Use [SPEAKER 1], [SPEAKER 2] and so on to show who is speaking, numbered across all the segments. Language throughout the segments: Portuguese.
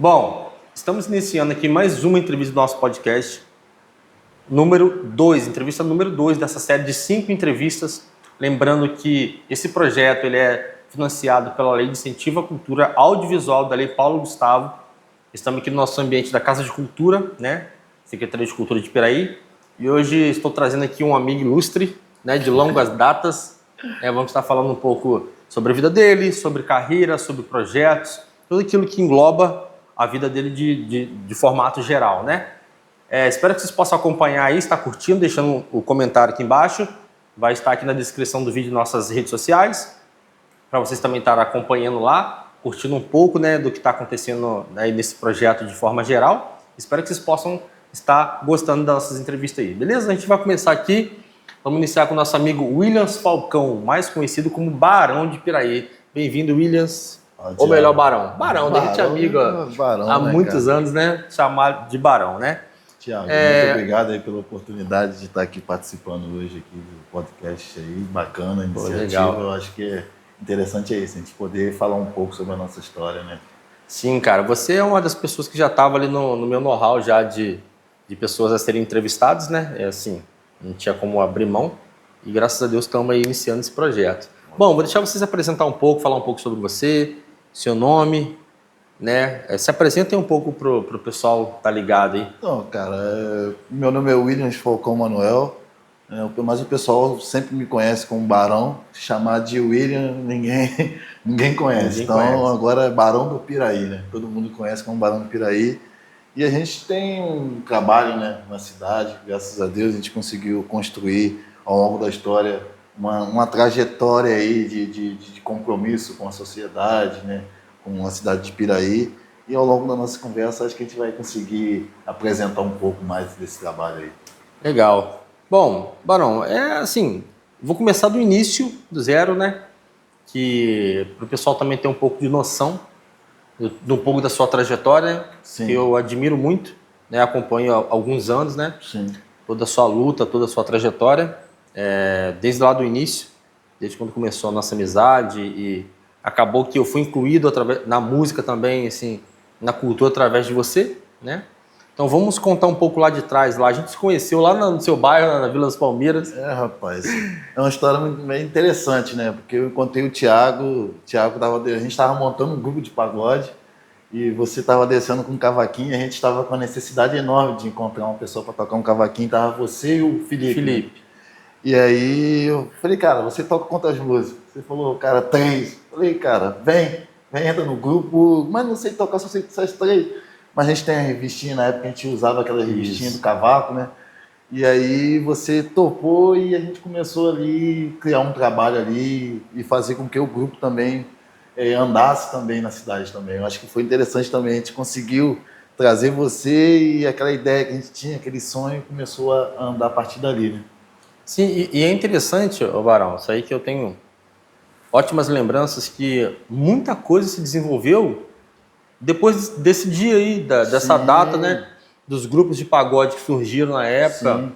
[SPEAKER 1] Bom, estamos iniciando aqui mais uma entrevista do nosso podcast, número 2, entrevista número 2 dessa série de 5 entrevistas. Lembrando que esse projeto ele é financiado pela Lei de Incentivo à Cultura Audiovisual da Lei Paulo Gustavo. Estamos aqui no nosso ambiente da Casa de Cultura, né? Secretaria de Cultura de Piraí. E hoje estou trazendo aqui um amigo ilustre, né, de longas datas. Vamos estar falando um pouco sobre a vida dele, sobre carreira, sobre projetos, tudo aquilo que engloba a vida dele de formato geral, né? Espero que vocês possam acompanhar aí, está curtindo, deixando o comentário aqui embaixo. Vai estar aqui na descrição do vídeo nossas redes sociais, para vocês também estarem acompanhando lá, curtindo um pouco, né, do que está acontecendo aí nesse projeto de forma geral. Espero que vocês possam estar gostando das nossas entrevistas aí, beleza? A gente vai começar aqui, vamos iniciar com o nosso amigo Williams Falcão, mais conhecido como Barão de Piraí. Bem-vindo, Williams. Ou melhor, Barão. Barão, a gente é amigo há muitos anos, né? Chamado de Barão, né?
[SPEAKER 2] Tiago, muito obrigado aí pela oportunidade de estar aqui participando hoje aqui do podcast aí, bacana, iniciativa. Legal. Eu acho que é interessante isso, a gente poder falar um pouco sobre a nossa história, né?
[SPEAKER 1] Sim, cara, você é uma das pessoas que já estava ali no meu know-how já de pessoas a serem entrevistadas, né? Assim, não tinha como abrir mão e graças a Deus estamos aí iniciando esse projeto. Bom, vou deixar vocês apresentar um pouco, falar um pouco sobre você, seu nome, né? Se apresentem um pouco pro pessoal tá ligado aí.
[SPEAKER 2] Então, cara, meu nome é Williams Falcão Manuel, mas o pessoal sempre me conhece como Barão. Chamar de William ninguém conhece. Agora é Barão do Piraí, né? Todo mundo conhece como Barão do Piraí. E a gente tem um trabalho, né, na cidade, graças a Deus a gente conseguiu construir ao longo da história uma trajetória aí de compromisso com a sociedade, né, com a cidade de Piraí. E ao longo da nossa conversa acho que a gente vai conseguir apresentar um pouco mais desse trabalho aí.
[SPEAKER 1] Legal. Bom, Barão, assim, vou começar do início, do zero, né, que para o pessoal também ter um pouco de noção de um pouco da sua trajetória, Sim. que eu admiro muito, né, acompanho há alguns anos, né,
[SPEAKER 2] Sim.
[SPEAKER 1] toda a sua luta, toda a sua trajetória, desde lá do início, desde quando começou a nossa amizade e acabou que eu fui incluído na música também, assim, na cultura através de você, né? Então vamos contar um pouco lá de trás. Lá a gente se conheceu lá no seu bairro, na Vila das Palmeiras.
[SPEAKER 2] Rapaz, é uma história bem interessante, né? Porque eu encontrei o Thiago, a gente estava montando um grupo de pagode e você estava descendo com um cavaquinho e a gente estava com a necessidade enorme de encontrar uma pessoa para tocar um cavaquinho. Tava você e o Felipe.
[SPEAKER 1] Né?
[SPEAKER 2] E aí eu falei, cara, você toca quantas músicas? Você falou, cara, 3. Falei, cara, vem, entra no grupo, mas não sei tocar, só sei essas 3. Mas a gente tem a revistinha, na época a gente usava aquela revistinha do cavaco, né? E aí você topou e a gente começou ali, criar um trabalho ali e fazer com que o grupo também andasse também na cidade também. Eu acho que foi interessante também, a gente conseguiu trazer você e aquela ideia que a gente tinha, aquele sonho, começou a andar a partir dali, né?
[SPEAKER 1] Sim, e é interessante, Barão, isso aí que eu tenho ótimas lembranças, que muita coisa se desenvolveu depois desse dia aí, dessa data, né? Dos grupos de pagode que surgiram na época.
[SPEAKER 2] Sim.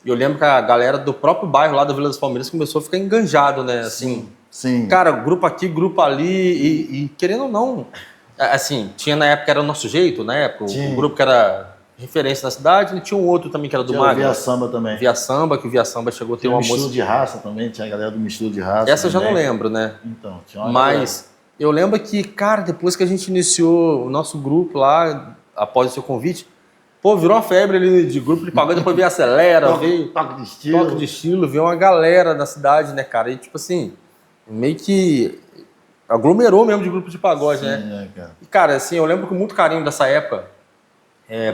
[SPEAKER 1] Eu lembro que a galera do próprio bairro lá da Vila das Palmeiras começou a ficar enganjado, né? Assim,
[SPEAKER 2] Sim.
[SPEAKER 1] Cara, grupo aqui, grupo ali, e querendo ou não, assim, tinha na época, era o Nosso Jeito, na época, o grupo que era referência na cidade, e tinha um outro também que era do Magno.
[SPEAKER 2] Via Samba também.
[SPEAKER 1] Via Samba, que o Via Samba chegou a ter uma música.
[SPEAKER 2] Mistura de raça também, tinha a galera do Mistura de Raça.
[SPEAKER 1] Essa eu já não lembro, né?
[SPEAKER 2] Então, tinha uma
[SPEAKER 1] Mas eu lembro que, cara, depois que a gente iniciou o nosso grupo lá, após o seu convite, pô, virou uma febre ali de grupo de pagode, depois veio Acelera, veio
[SPEAKER 2] Toque de Estilo,
[SPEAKER 1] veio uma galera da cidade, né, cara? E tipo assim, meio que aglomerou mesmo de grupo de pagode, né?
[SPEAKER 2] Cara.
[SPEAKER 1] E, cara, assim, eu lembro com muito carinho dessa época,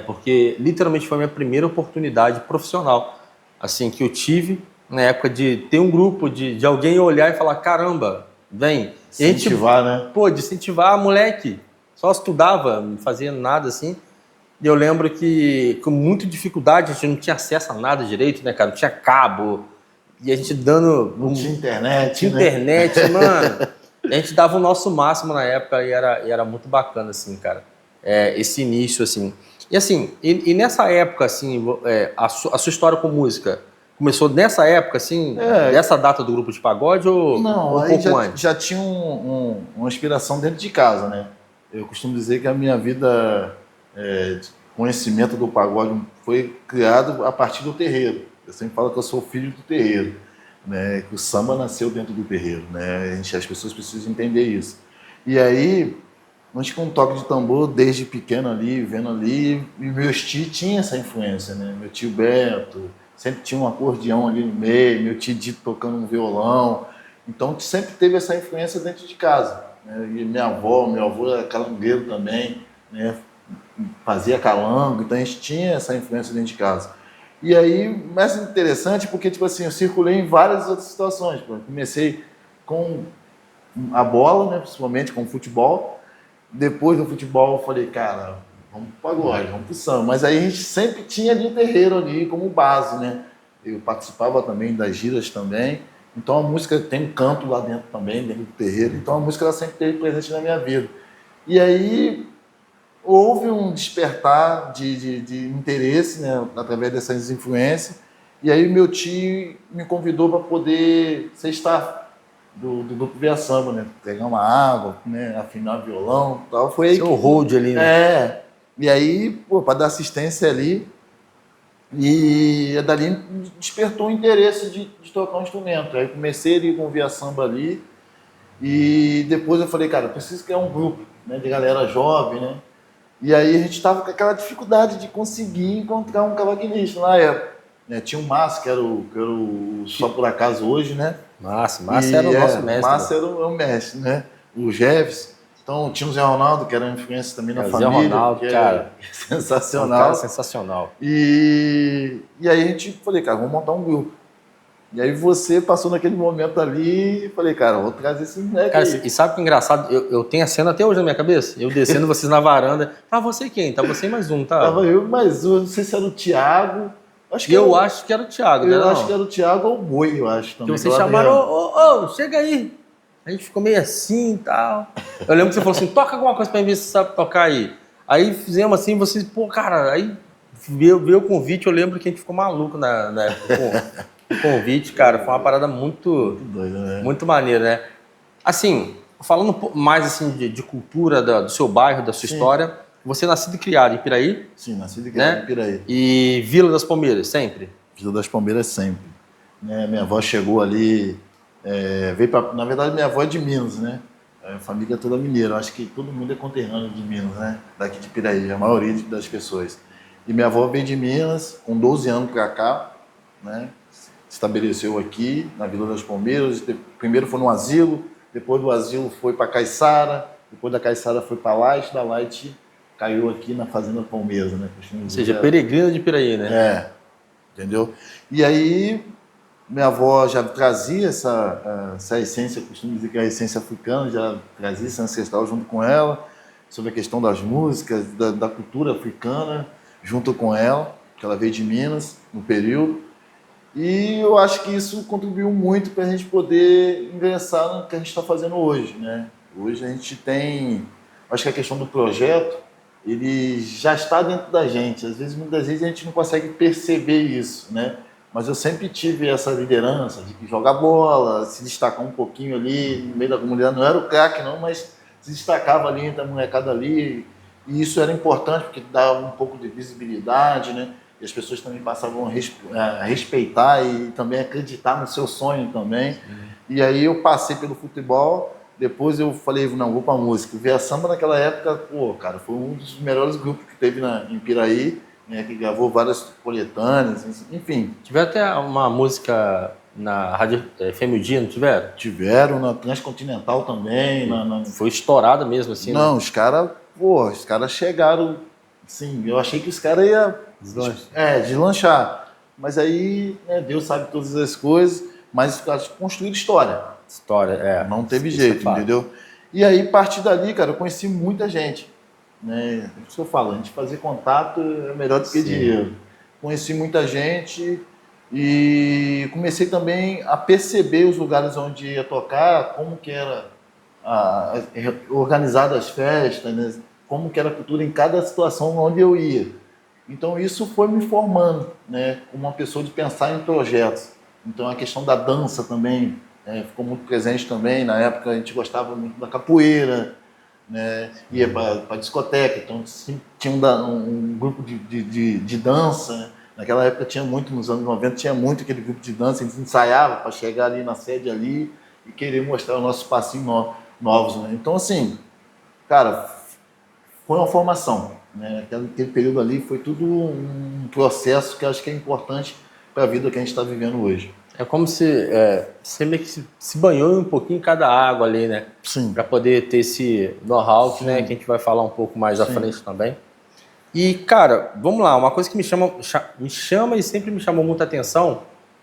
[SPEAKER 1] porque literalmente foi a minha primeira oportunidade profissional, assim, que eu tive na época de ter um grupo, de alguém olhar e falar, caramba, vem.
[SPEAKER 2] Incentivar, né?
[SPEAKER 1] Pô, de incentivar, moleque. Só estudava, não fazia nada assim. E eu lembro que com muita dificuldade, a gente não tinha acesso a nada direito, né, cara? Não tinha cabo. E a gente dando...
[SPEAKER 2] Não tinha internet,
[SPEAKER 1] tinha internet, mano. A gente dava o nosso máximo na época e era muito bacana, assim, cara. Esse início, assim. E assim, e nessa época, assim, a sua história com música começou nessa época, assim, dessa data do grupo de pagode ou
[SPEAKER 2] não,
[SPEAKER 1] um pouco antes?
[SPEAKER 2] Já tinha uma inspiração dentro de casa, né? eu costumo dizer que a minha vida de conhecimento do pagode foi criado a partir do terreiro. Eu sempre falo que eu sou filho do terreiro, né? Que o samba nasceu dentro do terreiro, né? As pessoas precisam entender isso. E aí, nós com um toque de tambor desde pequeno ali, vendo ali, e meus tios tinham essa influência, né? Meu tio Beto sempre tinha um acordeão ali no meio, meu tio Dito tocando um violão. Então, sempre teve essa influência dentro de casa, né? E meu avô era calangueiro também, né? Fazia calango, então a gente tinha essa influência dentro de casa. E aí, mais interessante porque, tipo assim, eu circulei em várias outras situações. Pô. Comecei com a bola, né, principalmente com o futebol. Depois do futebol, eu falei, cara, vamos pro pagode, vamos pro samba. Mas aí a gente sempre tinha ali terreiro ali como base, né? Eu participava também das giras também. Então a música tem um canto lá dentro também, dentro do terreiro. Então a música ela sempre esteve presente na minha vida. E aí houve um despertar de interesse, né, através dessas influências. E aí meu tio me convidou para poder ser staff do grupo Via Samba, né? Pegar uma água, né, afinar violão e tal. Foi aí
[SPEAKER 1] Seu hold ali, né?
[SPEAKER 2] E aí, pô, para dar assistência ali, e dali despertou o interesse de tocar um instrumento. Aí comecei ali com o Via Samba ali, e depois eu falei, cara, eu preciso criar um grupo, né, de galera jovem, né? E aí a gente estava com aquela dificuldade de conseguir encontrar um cavaquinista na época. Né? Tinha o Márcio, que era o Só Por Acaso hoje, né?
[SPEAKER 1] Márcio era o nosso mestre.
[SPEAKER 2] Márcio era o mestre, né? O Jefferson. Então tinha o Zé Ronaldo, que era uma influência também na família.
[SPEAKER 1] Zé Ronaldo,
[SPEAKER 2] que
[SPEAKER 1] cara.
[SPEAKER 2] Sensacional.
[SPEAKER 1] Um cara sensacional.
[SPEAKER 2] E aí a gente falei, cara, vamos montar um grupo. E aí você passou naquele momento ali e falei, cara, vou trazer esse moleque
[SPEAKER 1] cara,
[SPEAKER 2] aí.
[SPEAKER 1] E sabe o que é engraçado? Eu tenho a cena até hoje na minha cabeça. Eu descendo, vocês na varanda. Tá você quem? Tá você e mais um, tá?
[SPEAKER 2] Tava eu e mais um, não sei se era o Thiago.
[SPEAKER 1] Acho que era o Thiago, né?
[SPEAKER 2] Eu acho que era o Thiago ou o Boi, eu acho também.
[SPEAKER 1] Que vocês chamaram, ô, chega aí. A gente ficou meio assim e tal. Eu lembro que você falou assim, toca alguma coisa pra mim ver se você sabe tocar aí. Aí fizemos assim, vocês, pô, cara, aí veio o convite, eu lembro que a gente ficou maluco na época. O convite, cara, foi uma parada muito
[SPEAKER 2] doido, né?
[SPEAKER 1] Muito maneira, né? Assim, falando mais assim de cultura do seu bairro, da sua história, você é nascido e criado em Piraí?
[SPEAKER 2] Sim, nascido e criado em Piraí.
[SPEAKER 1] E Vila das Palmeiras, sempre?
[SPEAKER 2] Vila das Palmeiras sempre. Né? Minha avó chegou ali, veio pra, na verdade minha avó é de Minas, né? A família é toda mineira, acho que todo mundo é conterrâneo de Minas, né? Daqui de Piraí, a maioria das pessoas. E minha avó veio de Minas, com 12 anos pra cá, né? Estabeleceu aqui na Vila das Palmeiras. Primeiro foi no asilo, depois do asilo foi para Caiçara, depois da Caiçara foi para Light, da Light caiu aqui na Fazenda Palmeiras, né?
[SPEAKER 1] Ou seja, peregrina de Piraí, né?
[SPEAKER 2] Entendeu? E aí minha avó já trazia essa essência, costumo dizer que é a essência africana, já trazia essa ancestral junto com ela, sobre a questão das músicas, da cultura africana, junto com ela, que ela veio de Minas no período. E eu acho que isso contribuiu muito para a gente poder ingressar no que a gente está fazendo hoje, né? Hoje a gente tem, acho que a questão do projeto, ele já está dentro da gente. Às vezes, muitas vezes a gente não consegue perceber isso, né? Mas eu sempre tive essa liderança de jogar bola, se destacar um pouquinho ali no meio da comunidade. Não era o craque não, mas se destacava ali entre a molecada ali. E isso era importante porque dava um pouco de visibilidade, né? E as pessoas também passavam a respeitar e também acreditar no seu sonho também. E aí eu passei pelo futebol, depois eu falei, não, vou pra música. O Via Samba naquela época, pô, cara, foi um dos melhores grupos que teve em Piraí, né, que gravou várias coletâneas, enfim.
[SPEAKER 1] Tiveram até uma música na Rádio FM Dia, não tiveram?
[SPEAKER 2] Tiveram, na Transcontinental também.
[SPEAKER 1] Foi estourada mesmo, assim,
[SPEAKER 2] não,
[SPEAKER 1] né?
[SPEAKER 2] os caras chegaram, sim, eu achei que os caras iam... deslanchar. Mas aí, né, Deus sabe todas as coisas, mas os caras construíram história. Não teve jeito, entendeu? E aí, a partir dali, cara, eu conheci muita gente. Né? É isso que eu falo, a gente fazer contato é melhor do que dinheiro. Conheci muita gente e comecei também a perceber os lugares onde ia tocar, como que era organizada as festas, né? Como que era a cultura em cada situação onde eu ia. Então isso foi me formando, né, como uma pessoa de pensar em projetos. Então a questão da dança também ficou muito presente também. Na época a gente gostava muito da capoeira, né? Ia para discoteca, então tinha um grupo de dança, né? Naquela época tinha muito, nos anos 90 tinha muito aquele grupo de dança, a gente ensaiava para chegar ali na sede ali e querer mostrar os nossos passinhos novos, né? Então assim, cara, foi uma formação, né? Aquele período ali foi tudo um processo que eu acho que é importante para a vida que a gente está vivendo hoje.
[SPEAKER 1] É como se você meio que se banhou um pouquinho em cada água ali, né?
[SPEAKER 2] Sim.
[SPEAKER 1] Para poder ter esse know-how, né? Que a gente vai falar um pouco mais à frente também. E, cara, vamos lá, uma coisa que me chama e sempre me chamou muita atenção,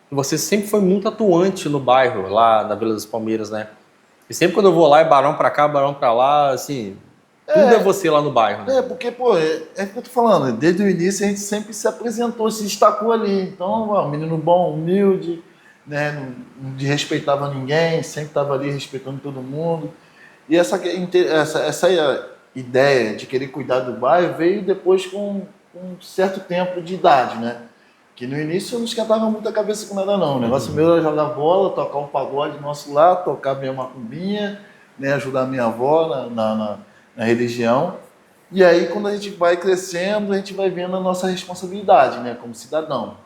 [SPEAKER 1] que você sempre foi muito atuante no bairro, lá na Vila das Palmeiras, né? E sempre quando eu vou lá, é barão pra cá, barão pra lá, assim, tudo é você lá no bairro, né?
[SPEAKER 2] Porque, pô, é o que eu tô falando, desde o início a gente sempre se apresentou, se destacou ali. Então, ó, menino bom, humilde, né? Não desrespeitava ninguém, sempre estava ali respeitando todo mundo. E essa ideia de querer cuidar do bairro veio depois com um certo tempo de idade, né? Que no início eu não esquentava muito a cabeça com nada não. O negócio meu era jogar bola, tocar um pagode nosso lá, tocar minha macumbinha, né? Ajudar minha avó na religião. E aí quando a gente vai crescendo, a gente vai vendo a nossa responsabilidade, né? Como cidadão.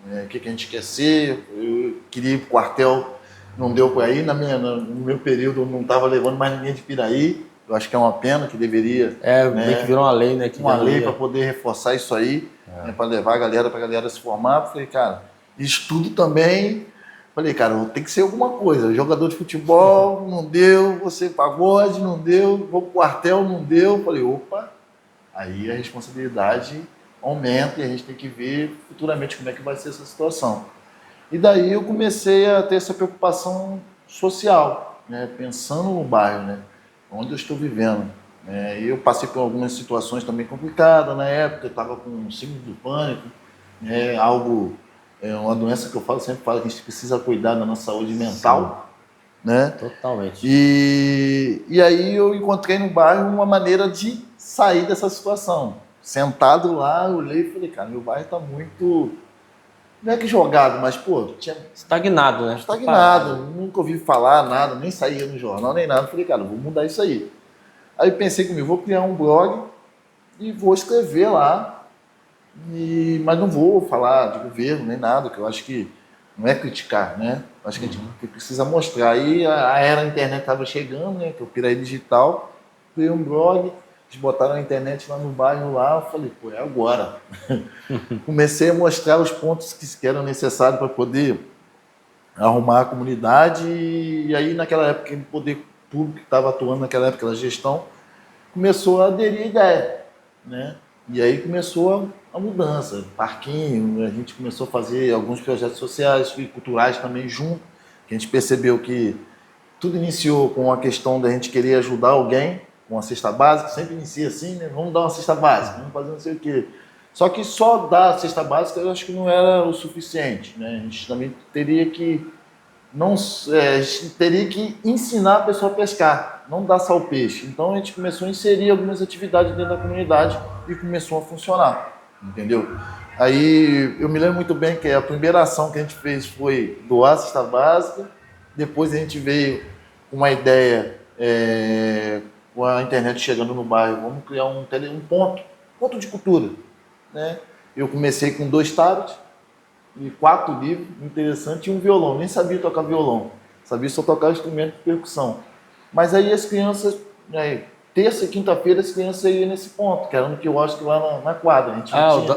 [SPEAKER 2] O que a gente quer ser. Eu queria ir pro quartel, não deu por aí. No meu período eu não estava levando mais ninguém de Piraí. Eu acho que é uma pena, que deveria...
[SPEAKER 1] meio que virou uma lei, né?
[SPEAKER 2] Uma lei para poder reforçar isso aí, né, para levar para a galera se formar. Falei, cara, estudo também. Falei, cara, tem que ser alguma coisa. Jogador de futebol, não deu. Você pagode, não deu. Vou pro quartel, não deu. Falei, opa, aí a responsabilidade aumenta e a gente tem que ver futuramente como é que vai ser essa situação. E daí eu comecei a ter essa preocupação social, né, pensando no bairro, né, onde eu estou vivendo. Eu passei por algumas situações também complicadas na época, eu estava com síndrome do pânico, uma doença que eu sempre falo que a gente precisa cuidar da nossa saúde mental. Né?
[SPEAKER 1] Totalmente.
[SPEAKER 2] E aí eu encontrei no bairro uma maneira de sair dessa situação. Sentado lá, eu olhei e falei, cara, meu bairro está muito... Não é que jogado, mas, pô, tinha...
[SPEAKER 1] Estagnado, né?
[SPEAKER 2] Estagnado, nunca ouvi falar nada, nem saía no jornal, nem nada. Falei, cara, vou mudar isso aí. Aí pensei comigo, vou criar um blog e vou escrever lá, mas não vou falar de governo nem nada, que eu acho que não é criticar, né? Acho que a gente precisa mostrar. Aí a era da internet estava chegando, né? Que eu Piraí Digital, criei um blog, eles botaram a internet lá no bairro lá, eu falei, pô, é agora. Comecei a mostrar os pontos que eram necessários para poder arrumar a comunidade, e aí naquela época o poder público que estava atuando naquela época, a gestão, começou a aderir a ideia, né? E aí começou a mudança, parquinho, a gente começou a fazer alguns projetos sociais e culturais também junto, que a gente percebeu que tudo iniciou com a questão da gente querer ajudar alguém com uma cesta básica, sempre inicia assim, né? Vamos dar uma cesta básica, vamos fazer não sei o quê. Só que só dar a cesta básica eu acho que não era o suficiente, né? A gente também teria que ensinar a pessoa a pescar, não dar só o peixe. Então a gente começou a inserir algumas atividades dentro da comunidade e começou a funcionar, entendeu? Aí eu me lembro muito bem que a primeira ação que a gente fez foi doar a cesta básica, depois a gente veio com uma ideia, com a internet chegando no bairro, vamos criar um ponto de cultura, né? Eu comecei com 2 tablets e 4 livros, interessante, e um violão. Nem sabia tocar violão, sabia só tocar instrumento de percussão. Mas aí as crianças, terça e quinta-feira, as crianças iam nesse ponto, que era no que eu acho que lá na quadra. A gente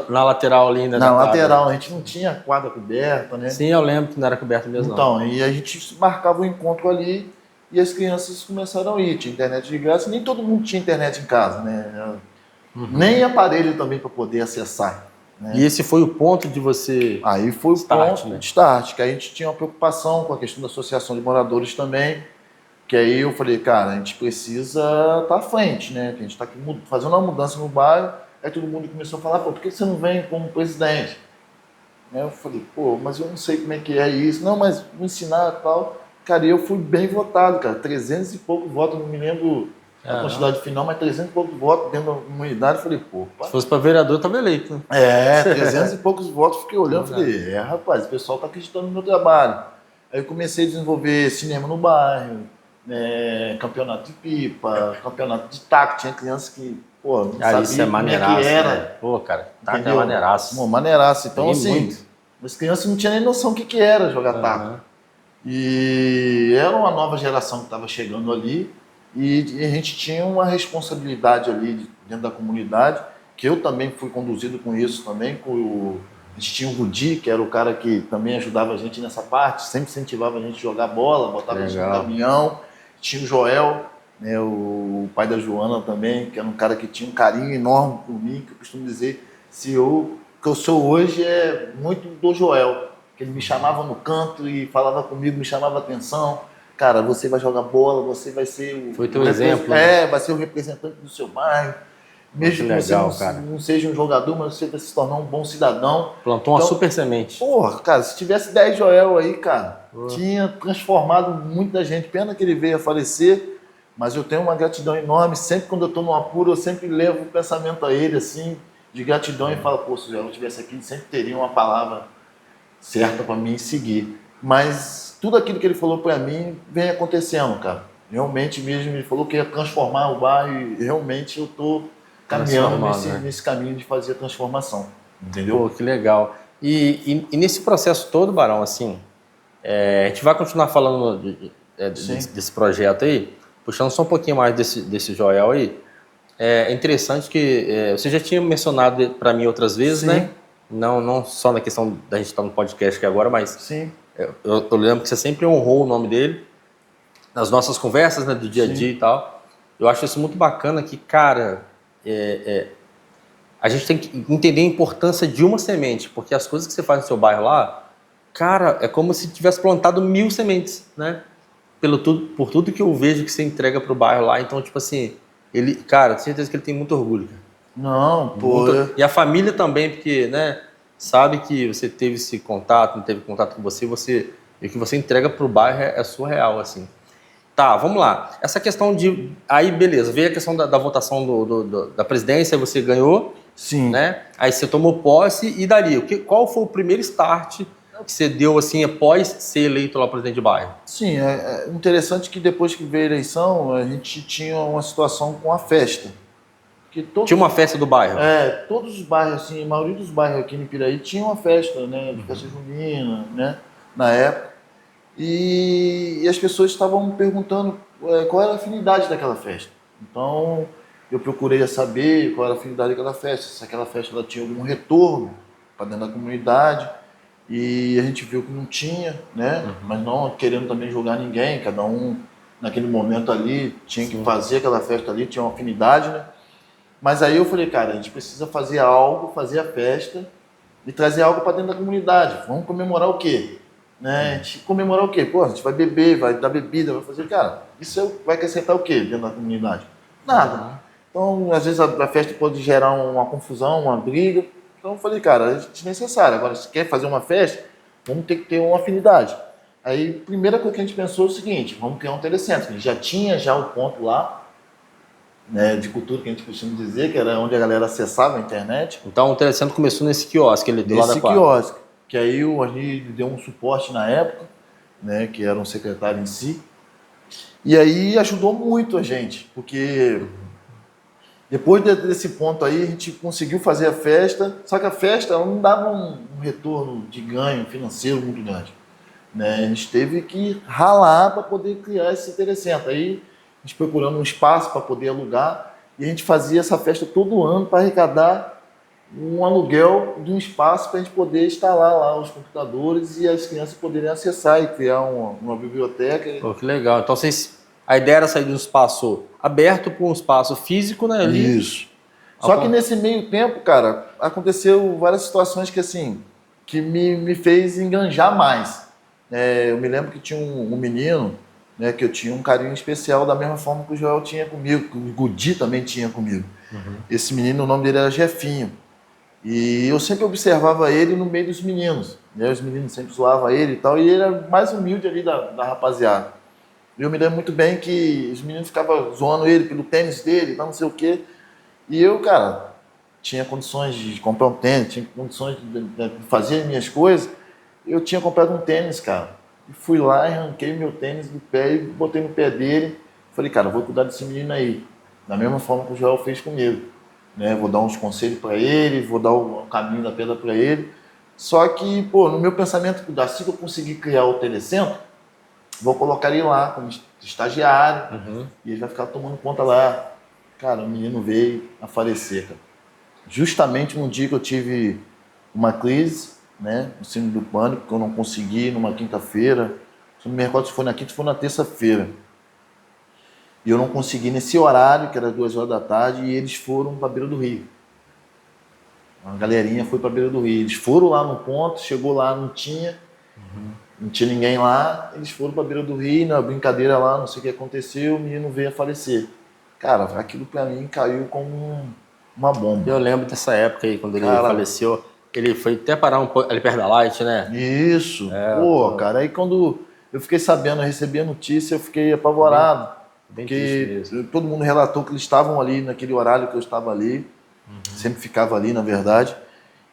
[SPEAKER 1] na lateral ali ainda.
[SPEAKER 2] Na lateral, a gente não tinha quadra coberta, né?
[SPEAKER 1] Sim, eu lembro que não era coberta mesmo.
[SPEAKER 2] Então, e a gente marcava o encontro ali e as crianças começaram a ir. Tinha internet de graça, nem todo mundo tinha internet em casa, né? Nem aparelho também para poder acessar. Né?
[SPEAKER 1] E esse foi o ponto de você...
[SPEAKER 2] Aí foi o ponto de start, que a gente tinha uma preocupação com a questão da associação de moradores também, que aí eu falei, cara, a gente precisa estar à frente, né? Que a gente está aqui fazendo uma mudança no bairro, aí todo mundo começou a falar, pô, por que você não vem como presidente? Eu falei, pô, mas eu não sei como é que é isso. Não, mas vou ensinar e tal. Cara, eu fui bem votado, cara, 300 e poucos votos, não me lembro a quantidade final, mas 300 e poucos votos dentro da comunidade. Falei, pô,
[SPEAKER 1] se fosse para vereador, estava eleito.
[SPEAKER 2] Né? 300 e poucos votos. Fiquei olhando, falei, rapaz, o pessoal tá acreditando no meu trabalho. Aí eu comecei a desenvolver cinema no bairro, campeonato de pipa, campeonato de taco. Tinha criança que, pô, não
[SPEAKER 1] Cara, isso é
[SPEAKER 2] sabia como é
[SPEAKER 1] maneiraço,
[SPEAKER 2] que era.
[SPEAKER 1] né? Pô, cara, taco é
[SPEAKER 2] Entendeu?
[SPEAKER 1] maneiraço.
[SPEAKER 2] Bom, maneiraço. Então,
[SPEAKER 1] Joguei
[SPEAKER 2] assim,
[SPEAKER 1] muito.
[SPEAKER 2] as crianças não tinham nem noção do que era jogar taco. E era uma nova geração que estava chegando ali e a gente tinha uma responsabilidade ali dentro da comunidade, que eu também fui conduzido com isso também. A gente tinha o Rudi, que era o cara que também ajudava a gente nessa parte, sempre incentivava a gente a jogar bola, botava a gente no caminhão. Tinha o Joel, né, o pai da Joana também, que era um cara que tinha um carinho enorme por mim, que eu costumo dizer, o que eu sou hoje é muito do Joel, que ele me chamava no canto e falava comigo, me chamava atenção. Cara, você vai jogar bola, você vai ser o...
[SPEAKER 1] Foi teu exemplo, né?
[SPEAKER 2] vai ser o representante do seu bairro. Mesmo que
[SPEAKER 1] legal,
[SPEAKER 2] você não seja um jogador, mas você vai se tornar um bom cidadão.
[SPEAKER 1] Plantou uma super semente.
[SPEAKER 2] Porra, cara, se tivesse 10 Joel aí, cara, tinha transformado muita gente. Pena que ele veio a falecer, mas eu tenho uma gratidão enorme. Sempre quando eu tô num apuro, eu sempre levo o pensamento a ele, assim, de gratidão e falo, pô, se o Joel estivesse aqui, sempre teria uma palavra certa para mim seguir. Mas tudo aquilo que ele falou para mim vem acontecendo, cara. Realmente mesmo, ele falou que ia transformar o bairro e realmente eu tô caminhando nesse caminho de fazer a transformação, entendeu?
[SPEAKER 1] Pô, que legal. E nesse processo todo, Barão, assim, a gente vai continuar falando desse projeto aí, puxando só um pouquinho mais desse Joel aí. É interessante que você já tinha mencionado para mim outras vezes, né? Não só na questão da gente estar no podcast aqui agora, mas eu lembro que você sempre honrou o nome dele nas nossas conversas, né, do dia a dia e tal. Eu acho isso muito bacana que, cara, a gente tem que entender a importância de uma semente, porque as coisas que você faz no seu bairro lá, cara, é como se tivesse plantado 1000 sementes, né? Por tudo que eu vejo que você entrega pro bairro lá. Então, tipo assim, ele, cara, tenho certeza que ele tem muito orgulho.
[SPEAKER 2] Não, pô.
[SPEAKER 1] E a família também, porque, né, sabe que você teve esse contato, não teve contato com você, e o que você entrega pro bairro é surreal, assim. Tá, vamos lá. Essa questão de... Aí, beleza, veio a questão da votação da presidência, aí você ganhou.
[SPEAKER 2] Sim.
[SPEAKER 1] Né? Aí você tomou posse e dali. Qual foi o primeiro start que você deu, assim, após ser eleito lá presidente de bairro?
[SPEAKER 2] Sim, é interessante que depois que veio a eleição, a gente tinha uma situação com a festa.
[SPEAKER 1] Tinha uma festa do bairro?
[SPEAKER 2] Todos os bairros, assim, a maioria dos bairros aqui em Piraí tinha uma festa, né? De festa junina, né? Na época. E as pessoas estavam perguntando qual era a afinidade daquela festa. Então, eu procurei saber qual era a afinidade daquela festa, se aquela festa ela tinha algum retorno para dentro da comunidade. E a gente viu que não tinha, né? Mas não querendo também julgar ninguém, cada um naquele momento ali tinha que fazer aquela festa ali, tinha uma afinidade, né? Mas aí eu falei, cara, a gente precisa fazer algo, fazer a festa e trazer algo para dentro da comunidade. Vamos comemorar o quê? Né? A gente comemorar o quê? Pô, a gente vai beber, vai dar bebida, vai fazer... Cara, isso vai acrescentar o quê dentro da comunidade? Nada. Então, às vezes a festa pode gerar uma confusão, uma briga. Então eu falei, cara, é desnecessário. Agora, se quer fazer uma festa, vamos ter que ter uma afinidade. Aí, a primeira coisa que a gente pensou é o seguinte, vamos criar um telecentro. A gente já tinha o ponto lá, né, de cultura, que a gente costuma dizer, que era onde a galera acessava a internet.
[SPEAKER 1] Então o telecentro começou nesse quiosque ali do lado da quadra.
[SPEAKER 2] Nesse quiosque, que aí o Arni deu um suporte na época, né, que era um secretário em si. E aí ajudou muito a gente, porque... Depois desse ponto aí, a gente conseguiu fazer a festa, só que a festa ela não dava um retorno de ganho financeiro muito grande. Né? A gente teve que ralar para poder criar esse telecentro. Aí a gente procurando um espaço para poder alugar e a gente fazia essa festa todo ano para arrecadar um aluguel de um espaço para a gente poder instalar lá os computadores e as crianças poderem acessar e criar uma biblioteca.
[SPEAKER 1] Pô, que legal. Então a ideia era sair de um espaço aberto para um espaço físico, né? Ali.
[SPEAKER 2] Isso. Só que nesse meio tempo, cara, aconteceu várias situações que, assim, que me fez enganjar mais. Eu me lembro que tinha um menino, né, que eu tinha um carinho especial da mesma forma que o Joel tinha comigo, que o Gudi também tinha comigo. Esse menino, o nome dele era Jefinho. E eu sempre observava ele no meio dos meninos. Né? Os meninos sempre zoavam ele e tal, e ele era mais humilde ali da rapaziada. E eu me lembro muito bem que os meninos ficavam zoando ele pelo tênis dele, não sei o quê. E eu, cara, tinha condições de comprar um tênis, tinha condições de fazer minhas coisas. Eu tinha comprado um tênis, cara, e fui lá, arranquei meu tênis do pé e botei no pé dele. Falei, cara, eu vou cuidar desse menino aí. Da mesma forma que o Joel fez comigo. Né? Vou dar uns conselhos para ele, vou dar o caminho da pedra para ele. Só que, pô, no meu pensamento, assim que eu conseguir criar o telecentro, vou colocar ele lá como estagiário e ele vai ficar tomando conta lá. Cara, o menino veio a falecer, cara. Justamente num dia que eu tive uma crise, né, no síndrome do pânico, que eu não consegui numa quinta-feira. Não me recordo se foi na quinta ou foi na terça-feira. E eu não consegui nesse horário, que era 2 horas da tarde, e eles foram para a beira do rio. Uma galerinha foi para a beira do rio. Eles foram lá no ponto, chegou lá, não tinha ninguém lá. Eles foram para a beira do rio, na brincadeira lá, não sei o que aconteceu, o menino veio a falecer. Cara, aquilo para mim caiu como uma bomba.
[SPEAKER 1] Eu lembro dessa época aí, quando ele faleceu. Ele foi até parar ali perto da Light, né?
[SPEAKER 2] Isso. Pô, cara, aí quando eu fiquei sabendo, eu recebi a notícia, eu fiquei apavorado. Porque todo mundo relatou que eles estavam ali naquele horário que eu estava ali. Sempre ficava ali, na verdade.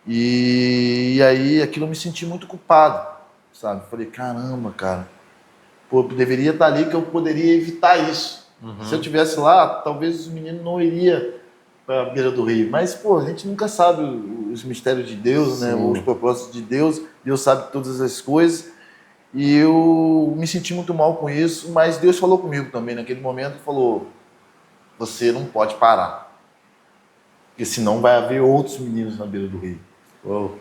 [SPEAKER 2] E aí aquilo eu me senti muito culpado, sabe? Falei, caramba, cara. Pô, eu deveria estar ali que eu poderia evitar isso. Se eu estivesse lá, talvez o menino não iria para a beira do rio. Mas, pô, a gente nunca sabe os mistérios de Deus, né? Os propósitos de Deus. Deus sabe todas as coisas. E eu me senti muito mal com isso, mas Deus falou comigo também naquele momento, falou, você não pode parar, porque senão vai haver outros meninos na beira do rio.
[SPEAKER 1] Uou.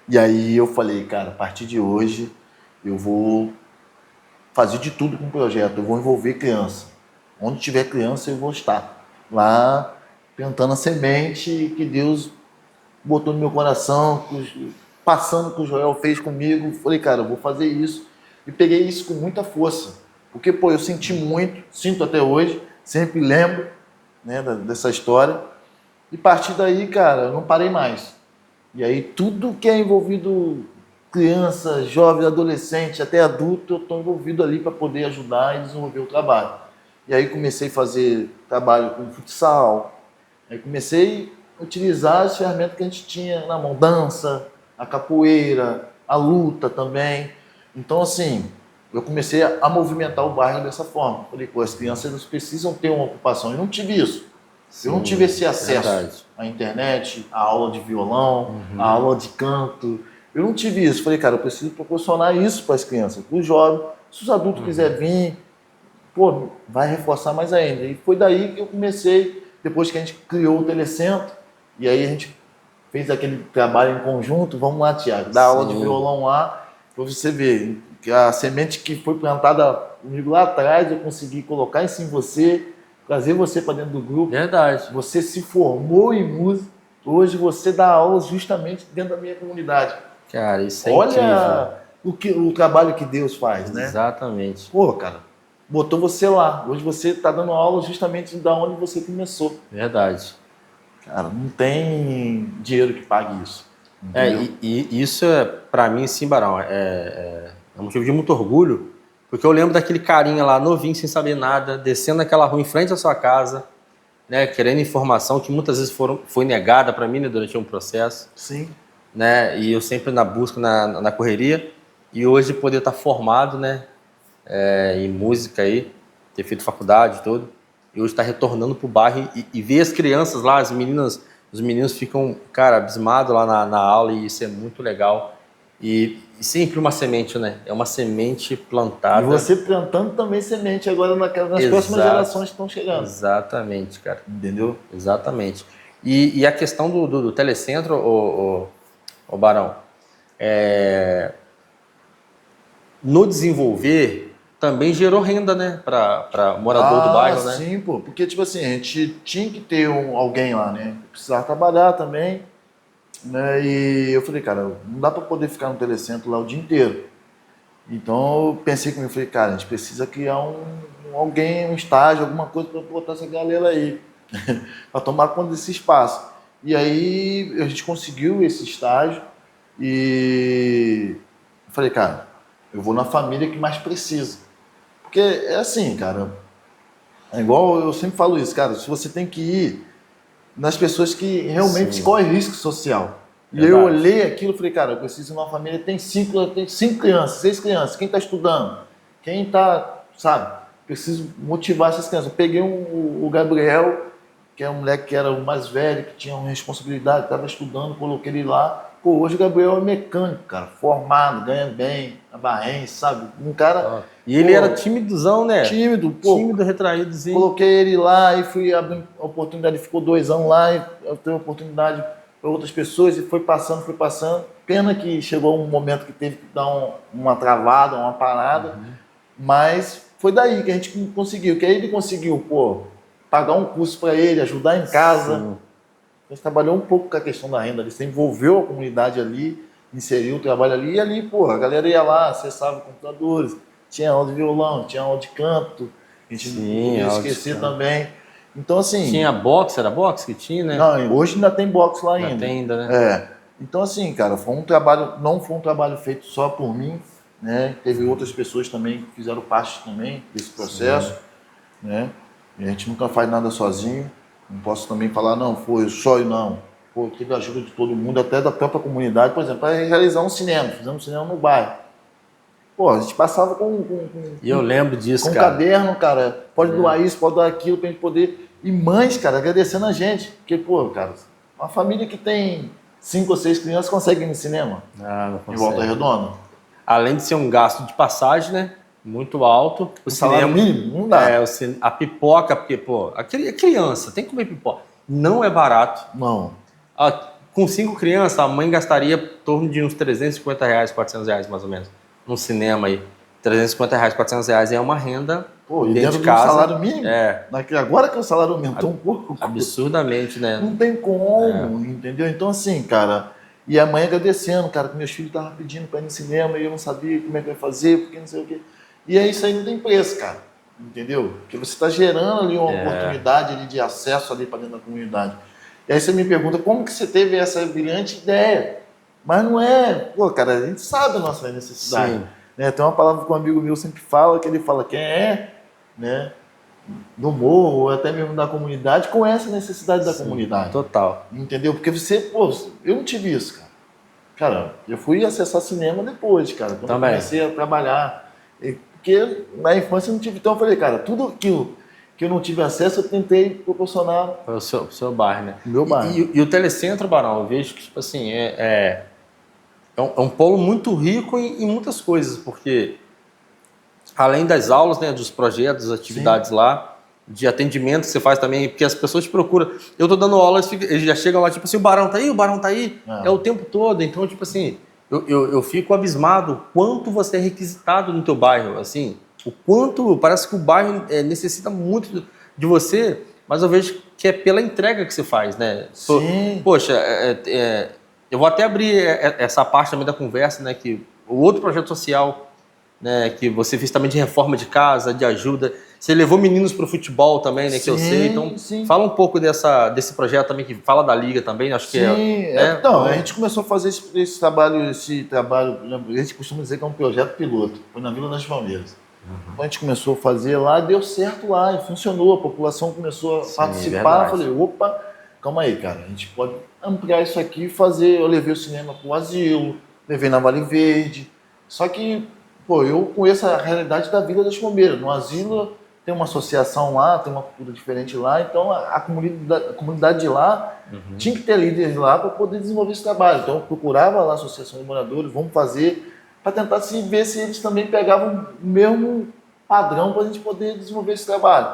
[SPEAKER 2] E aí eu falei, cara, a partir de hoje eu vou fazer de tudo com o projeto, eu vou envolver criança. Onde tiver criança eu vou estar lá plantando a semente que Deus botou no meu coração, passando o que o Joel fez comigo. Falei, cara, eu vou fazer isso. E peguei isso com muita força. Porque, pô, eu senti muito, sinto até hoje, sempre lembro, né, dessa história. E a partir daí, cara, eu não parei mais. E aí tudo que é envolvido, criança, jovem, adolescente, até adulto, eu estou envolvido ali para poder ajudar e desenvolver o trabalho. E aí comecei a fazer trabalho com futsal. Aí comecei a utilizar as ferramentas que a gente tinha na mão, dança, a capoeira, a luta também. Então, assim, eu comecei a movimentar o bairro dessa forma. Falei, pô, as crianças precisam ter uma ocupação. Eu não tive isso. Eu não tive esse acesso à internet, à aula de violão, à aula de canto. Eu não tive isso. Falei, cara, eu preciso proporcionar isso para as crianças, para os jovens. Se os adultos quiserem vir, pô, vai reforçar mais ainda. E foi daí que eu comecei, depois que a gente criou o telecentro, e aí a gente fez aquele trabalho em conjunto. Vamos lá, Thiago, dá aula de violão lá, para você ver que a semente que foi plantada comigo lá atrás, eu consegui colocar isso em você, trazer você para dentro do grupo.
[SPEAKER 1] Verdade.
[SPEAKER 2] Você se formou em música, hoje você dá aula justamente dentro da minha comunidade.
[SPEAKER 1] Cara, isso é
[SPEAKER 2] Olha o trabalho que Deus faz, né?
[SPEAKER 1] Exatamente.
[SPEAKER 2] Pô, cara, botou você lá. Hoje você está dando aula justamente da onde você começou.
[SPEAKER 1] Verdade.
[SPEAKER 2] Cara, não tem dinheiro que pague isso.
[SPEAKER 1] E isso é, pra mim, sim, Barão, é um motivo de muito orgulho, porque eu lembro daquele carinha lá, novinho, sem saber nada, descendo aquela rua em frente à sua casa, né, querendo informação que muitas vezes foi negada para mim, né, durante um processo.
[SPEAKER 2] Sim.
[SPEAKER 1] Né, e eu sempre na busca, na correria, e hoje poder estar formado, né, em música aí, ter feito faculdade e tudo, e hoje estar retornando pro bairro e ver as crianças lá, as meninas, os meninos ficam, cara, abismados lá na aula, e isso é muito legal. E sempre uma semente, né? É uma semente plantada.
[SPEAKER 2] E você plantando também semente agora nas próximas gerações que estão chegando.
[SPEAKER 1] Exatamente, cara.
[SPEAKER 2] Entendeu?
[SPEAKER 1] Exatamente. E a questão do telecentro, o Barão, no desenvolver também gerou renda, né? Para morador do bairro, né?
[SPEAKER 2] Sim, pô. Porque, tipo assim, a gente tinha que ter alguém lá, né? Precisava trabalhar também. Né? E eu falei, cara, não dá para poder ficar no telecentro lá o dia inteiro. Então eu pensei comigo, falei, cara, a gente precisa criar alguém, um estágio, alguma coisa para botar essa galera aí, para tomar conta desse espaço. E aí a gente conseguiu esse estágio e eu falei, cara, eu vou na família que mais precisa. Porque é assim, cara, é igual eu sempre falo isso, cara, se você tem que ir nas pessoas que realmente correm risco social. E eu olhei aquilo e falei, cara, eu preciso de uma família, tem cinco crianças, 6 crianças, quem está estudando? Quem está, sabe? Preciso motivar essas crianças. Eu peguei o Gabriel, que é um moleque que era o mais velho, que tinha uma responsabilidade, estava estudando, coloquei ele lá. Pô, hoje o Gabriel é mecânico, cara, formado, ganha bem, na Barrense, sabe? Um cara...
[SPEAKER 1] E ele era timidozão, né?
[SPEAKER 2] Tímido, pô.
[SPEAKER 1] Tímido, retraídozinho.
[SPEAKER 2] Coloquei ele lá e fui abrir a oportunidade, ficou 2 anos lá, e eu tive oportunidade para outras pessoas e foi passando, foi passando. Pena que chegou um momento que teve que dar uma travada, uma parada, mas foi daí que a gente conseguiu, que aí ele conseguiu, pô, pagar um curso para ele, ajudar em casa. Sim. A gente trabalhou um pouco com a questão da renda, ele se envolveu a comunidade ali, inseriu o trabalho ali, e ali, pô, a galera ia lá, acessava computadores, tinha aula de violão, tinha aula de canto, a gente não ia esquecer também. Então, assim...
[SPEAKER 1] Tinha boxe, era boxe que tinha, né?
[SPEAKER 2] Não, hoje ainda tem boxe lá ainda.
[SPEAKER 1] Tem ainda, né?
[SPEAKER 2] É. Então, assim, cara, foi um trabalho, não foi um trabalho feito só por mim, né? Teve outras pessoas também que fizeram parte também desse processo, né? E a gente nunca faz nada sozinho. Não posso também falar, não, foi só eu, não. Pô, teve a ajuda de todo mundo, até da própria comunidade, por exemplo, para realizar um cinema. Fizemos um cinema no bairro. Pô, a gente passava
[SPEAKER 1] E eu lembro disso,
[SPEAKER 2] com
[SPEAKER 1] cara.
[SPEAKER 2] Com caderno, cara. Pode doar isso, pode doar aquilo, pra gente poder... E mães, cara, agradecendo a gente. Porque, pô, cara, uma família que tem 5 ou 6 crianças consegue ir no cinema.
[SPEAKER 1] Não consegue.
[SPEAKER 2] De Volta Redonda.
[SPEAKER 1] Além de ser um gasto de passagem, né? Muito alto.
[SPEAKER 2] O salário mínimo, não dá.
[SPEAKER 1] A pipoca, porque, pô, a criança tem que comer pipoca. Não é barato.
[SPEAKER 2] Não.
[SPEAKER 1] Com 5 crianças, a mãe gastaria em torno de uns R$350, R$400 mais ou menos. Num cinema aí. R$350, R$400 é uma renda.
[SPEAKER 2] Pô, e dentro de casa, do salário mínimo?
[SPEAKER 1] É.
[SPEAKER 2] Agora que o salário aumentou um pouco.
[SPEAKER 1] Absurdamente, né?
[SPEAKER 2] Não tem como, entendeu? Então, assim, cara, e a mãe agradecendo, cara, que meus filhos estavam pedindo para ir no cinema e eu não sabia como é que ia fazer, porque não sei o quê. E aí isso aí não tem preço, cara, entendeu? Porque você está gerando ali uma oportunidade ali de acesso ali para dentro da comunidade. E aí você me pergunta, como que você teve essa brilhante ideia? Mas não é, pô, cara, a gente sabe a nossa necessidade. Sim. Né? Tem uma palavra que um amigo meu sempre fala, que ele fala, quem é, né, do morro, ou até mesmo da comunidade, conhece a necessidade da comunidade.
[SPEAKER 1] Total.
[SPEAKER 2] Entendeu? Porque você, pô, eu não tive isso, cara. Cara, eu fui acessar cinema depois, cara, quando eu comecei a trabalhar. Porque na infância eu não tive, então eu falei, cara, tudo aquilo que eu não tive acesso, eu tentei proporcionar.
[SPEAKER 1] Foi o seu bairro, né?
[SPEAKER 2] O meu bairro.
[SPEAKER 1] E o Telecentro, Barão, eu vejo que, tipo assim, é um polo muito rico em muitas coisas, porque além das aulas, né, dos projetos, das atividades lá, de atendimento que você faz também, porque as pessoas te procuram. Eu tô dando aula, eles já chegam lá, tipo assim, o Barão tá aí, o Barão tá aí. É o tempo todo. Então, tipo assim, eu fico abismado o quanto você é requisitado no teu bairro, assim, o quanto, parece que o bairro necessita muito de você, mas eu vejo que é pela entrega que você faz, né?
[SPEAKER 2] Sim.
[SPEAKER 1] Poxa, eu vou até abrir essa parte também da conversa, né, que o outro projeto social, né, que você fez também de reforma de casa, de ajuda, você levou meninos para o futebol também, né, que eu sei, então fala um pouco desse projeto também, que fala da Liga também, acho que
[SPEAKER 2] Então, a gente começou a fazer esse trabalho, a gente costuma dizer que é um projeto piloto, foi na Vila das Palmeiras. Então a gente começou a fazer lá, deu certo lá, e funcionou, a população começou a participar, eu falei, opa, calma aí, cara, a gente pode ampliar isso aqui e fazer, eu levei o cinema para o asilo, levei na Vale Verde, só que, pô, eu conheço a realidade da Vila das Palmeiras, no asilo tem uma associação lá, tem uma cultura diferente lá, então a comunidade de lá tinha que ter líderes lá para poder desenvolver esse trabalho, então eu procurava lá a associação de moradores, vamos fazer, para tentar ver se eles também pegavam o mesmo padrão para a gente poder desenvolver esse trabalho.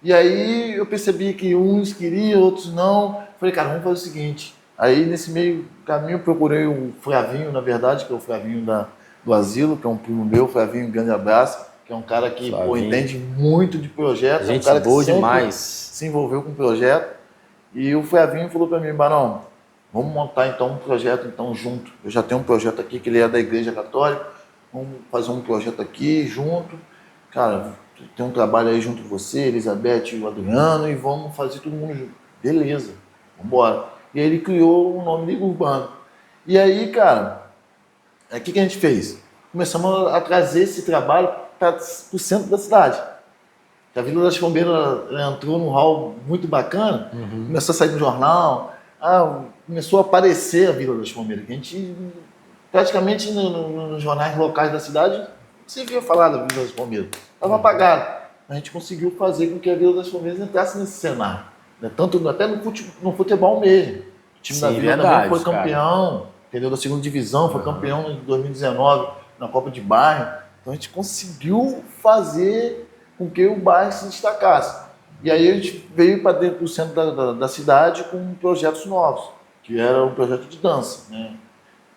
[SPEAKER 2] E aí eu percebi que uns queriam, outros não. Falei, cara, vamos fazer o seguinte. Aí nesse meio caminho eu procurei o Flavinho, na verdade, que é o Flavinho do asilo, que é um primo meu, Flavinho, um grande abraço, que é um cara que entende muito de projetos.
[SPEAKER 1] Gente,
[SPEAKER 2] é um cara
[SPEAKER 1] boa
[SPEAKER 2] que
[SPEAKER 1] demais.
[SPEAKER 2] Se envolveu com o projeto. E o Flavinho falou para mim, Barão, vamos montar então um projeto então junto. Eu já tenho um projeto aqui que ele é da Igreja Católica, vamos fazer um projeto aqui junto. Cara, tem um trabalho aí junto com você, Elizabeth e o Adriano, e vamos fazer todo mundo junto. Beleza, vamos embora. E aí ele criou o nome Liga Urbana. E aí, cara, o que a gente fez? Começamos a trazer esse trabalho para o centro da cidade. A Vila das Palmeiras entrou num hall muito bacana, começou a sair no jornal, começou a aparecer a Vila das Palmeiras. Que a gente, praticamente nos jornais locais da cidade, você via falar da Vila das Palmeiras. Estava apagado. A gente conseguiu fazer com que a Vila das Palmeiras entrasse nesse cenário. Né? Tanto até no futebol mesmo. O time da Vila também foi campeão, entendeu? Da segunda divisão, foi campeão em 2019 na Copa de Bairro. Então a gente conseguiu fazer com que o bairro se destacasse. E aí a gente veio para dentro do centro da cidade com projetos novos, que era um projeto de dança. Né?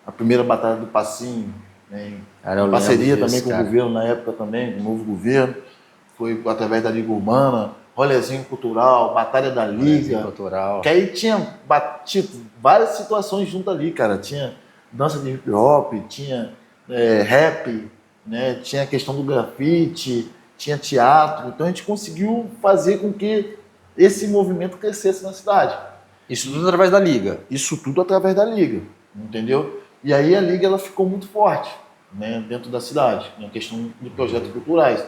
[SPEAKER 2] A primeira Batalha do Passinho, né? Em parceria também com o governo na época também, o novo governo. Foi através da Liga Urbana, rolezinho cultural, Batalha da Liga.
[SPEAKER 1] Cultural.
[SPEAKER 2] Que aí tinha batido várias situações junto ali, cara. Tinha dança de hip hop, tinha rap, né? Tinha a questão do grafite, tinha teatro. Então a gente conseguiu fazer com que esse movimento crescesse na cidade.
[SPEAKER 1] Isso tudo através da Liga?
[SPEAKER 2] Isso tudo através da Liga, entendeu? E aí a Liga ela ficou muito forte, né, dentro da cidade, na questão de projetos culturais.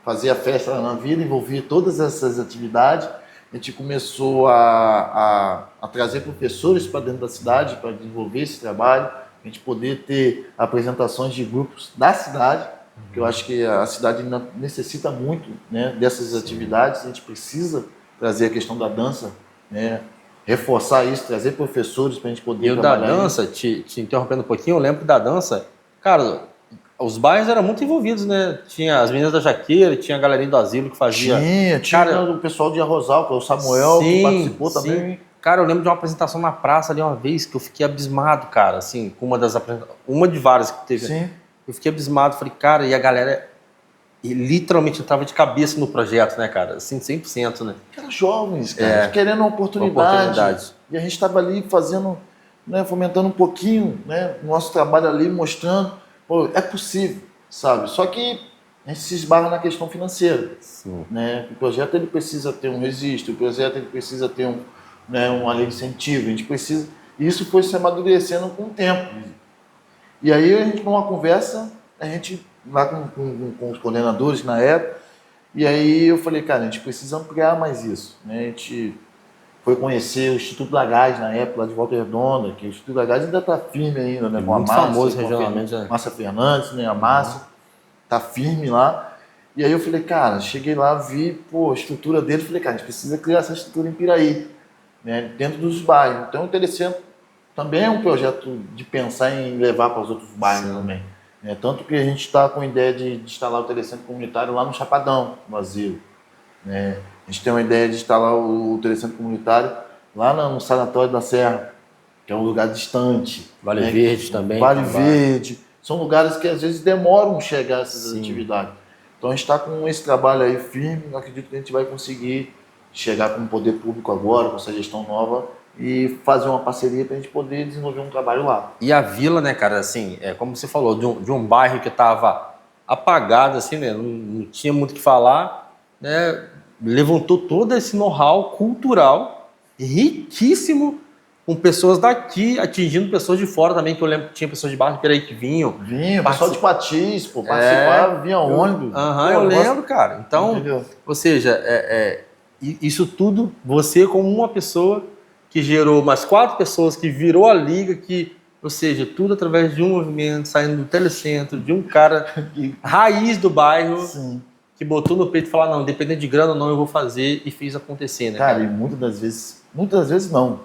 [SPEAKER 2] Fazer a festa na Vila, envolver todas essas atividades. A gente começou a trazer professores para dentro da cidade para desenvolver esse trabalho, a gente poder ter apresentações de grupos da cidade, que eu acho que a cidade ainda necessita muito, né, dessas atividades. A gente precisa trazer a questão da dança, né, reforçar isso, trazer professores para a gente poder trabalhar.
[SPEAKER 1] E o da dança, te interrompendo um pouquinho, eu lembro que da dança, cara, os bairros eram muito envolvidos, né? Tinha as meninas da Jaqueira, tinha a galerinha do asilo que fazia...
[SPEAKER 2] Tinha o pessoal de Arrozal, que é o Samuel,
[SPEAKER 1] sim,
[SPEAKER 2] que participou também.
[SPEAKER 1] Sim. Cara, eu lembro de uma apresentação na praça ali uma vez que eu fiquei abismado, cara, assim, com uma de várias que teve.
[SPEAKER 2] Sim.
[SPEAKER 1] Eu fiquei abismado, falei, cara, e a galera literalmente entrava de cabeça no projeto, né, cara? Assim, 100%, né?
[SPEAKER 2] Eram jovens, cara, querendo uma oportunidade. E a gente estava ali fazendo, né, fomentando um pouquinho, né, o nosso trabalho ali, mostrando, pô, é possível, sabe? Só que a gente se esbarra na questão financeira.
[SPEAKER 1] Sim.
[SPEAKER 2] Né? O projeto ele precisa ter um registro, o projeto ele precisa ter uma lei de incentivo, a gente precisa... E isso foi se amadurecendo com o tempo. E aí a gente, numa conversa, a gente, lá com os coordenadores na época, e aí eu falei, cara, a gente precisa ampliar mais isso. Né? A gente foi conhecer o Instituto da Gás na época, lá de Volta Redonda, que o Instituto da Gás ainda está firme ainda, né? Com a Márcia,
[SPEAKER 1] famoso regionalmente.
[SPEAKER 2] Márcia Fernandes, né? A Márcia está firme lá. E aí eu falei, cara, cheguei lá, vi, pô, a estrutura dele, falei, cara, a gente precisa criar essa estrutura em Piraí, né? Dentro dos bairros. Então o Telecentro também é um projeto de pensar em levar para os outros bairros. Sim. Também. Né? Tanto que a gente está com a ideia de instalar o Telecentro comunitário lá no Chapadão, no asilo. Né? A gente tem uma ideia de instalar o Telecentro comunitário lá no Sanatório da Serra, que é um lugar distante.
[SPEAKER 1] Vale, né? Verde também.
[SPEAKER 2] Vale Verde. São lugares que às vezes demoram a chegar a essas
[SPEAKER 1] Sim.
[SPEAKER 2] atividades. Então a gente está com esse trabalho aí firme, eu acredito que a gente vai conseguir chegar com o poder público agora, com essa gestão nova, e fazer uma parceria para a gente poder desenvolver um trabalho lá.
[SPEAKER 1] E a Vila, né, cara, assim, como você falou, de um bairro que estava apagado, assim, né, não tinha muito o que falar, né, levantou todo esse know-how cultural riquíssimo, com pessoas daqui atingindo pessoas de fora também, que eu lembro que tinha pessoas de Barra de Piraí que vinham.
[SPEAKER 2] Pessoal de Patis, pô, participava, vinha ônibus.
[SPEAKER 1] Eu lembro, cara. Então, entendeu? Ou seja, isso tudo, você como uma pessoa que gerou mais 4 pessoas, que virou a liga, ou seja, tudo através de um movimento, saindo do Telecentro, de um cara raiz do bairro.
[SPEAKER 2] Sim.
[SPEAKER 1] Que botou no peito e falou, não, independente de grana ou não, eu vou fazer, e fez acontecer, né?
[SPEAKER 2] Cara, e muitas das vezes não.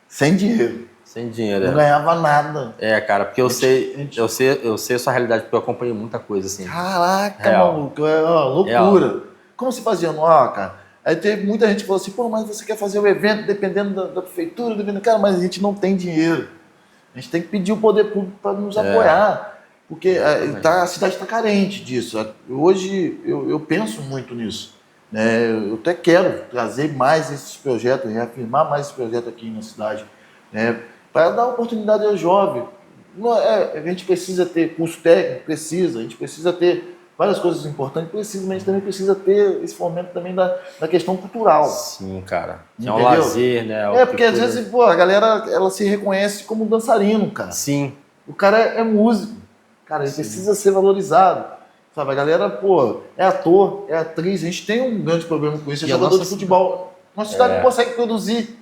[SPEAKER 2] Sem dinheiro.
[SPEAKER 1] Sem dinheiro,
[SPEAKER 2] Não ganhava nada.
[SPEAKER 1] Cara, porque eu sei a sua realidade, porque eu acompanhei muita coisa, assim.
[SPEAKER 2] Caraca, maluco, é uma loucura. Como se fazia no cara? Aí teve muita gente que falou assim, pô, mas você quer fazer o evento dependendo da prefeitura, cara, mas a gente não tem dinheiro. A gente tem que pedir o poder público para nos apoiar. Porque a cidade está carente disso. Hoje eu penso muito nisso. Né? Eu até quero trazer mais esses projetos, reafirmar mais esse projeto aqui na cidade. Né? Para dar oportunidade ao jovem. A gente precisa ter curso técnico, a gente precisa ter várias coisas importantes, mas a gente também precisa ter esse fomento também da questão cultural.
[SPEAKER 1] Sim, cara. É um lazer, né?
[SPEAKER 2] Porque às vezes a galera ela se reconhece como dançarino, cara.
[SPEAKER 1] Sim.
[SPEAKER 2] O cara é músico. Cara, ele precisa ser valorizado. Sabe, a galera, pô, é ator, é atriz. A gente tem um grande problema com isso. É jogador de futebol. Nossa cidade não consegue produzir.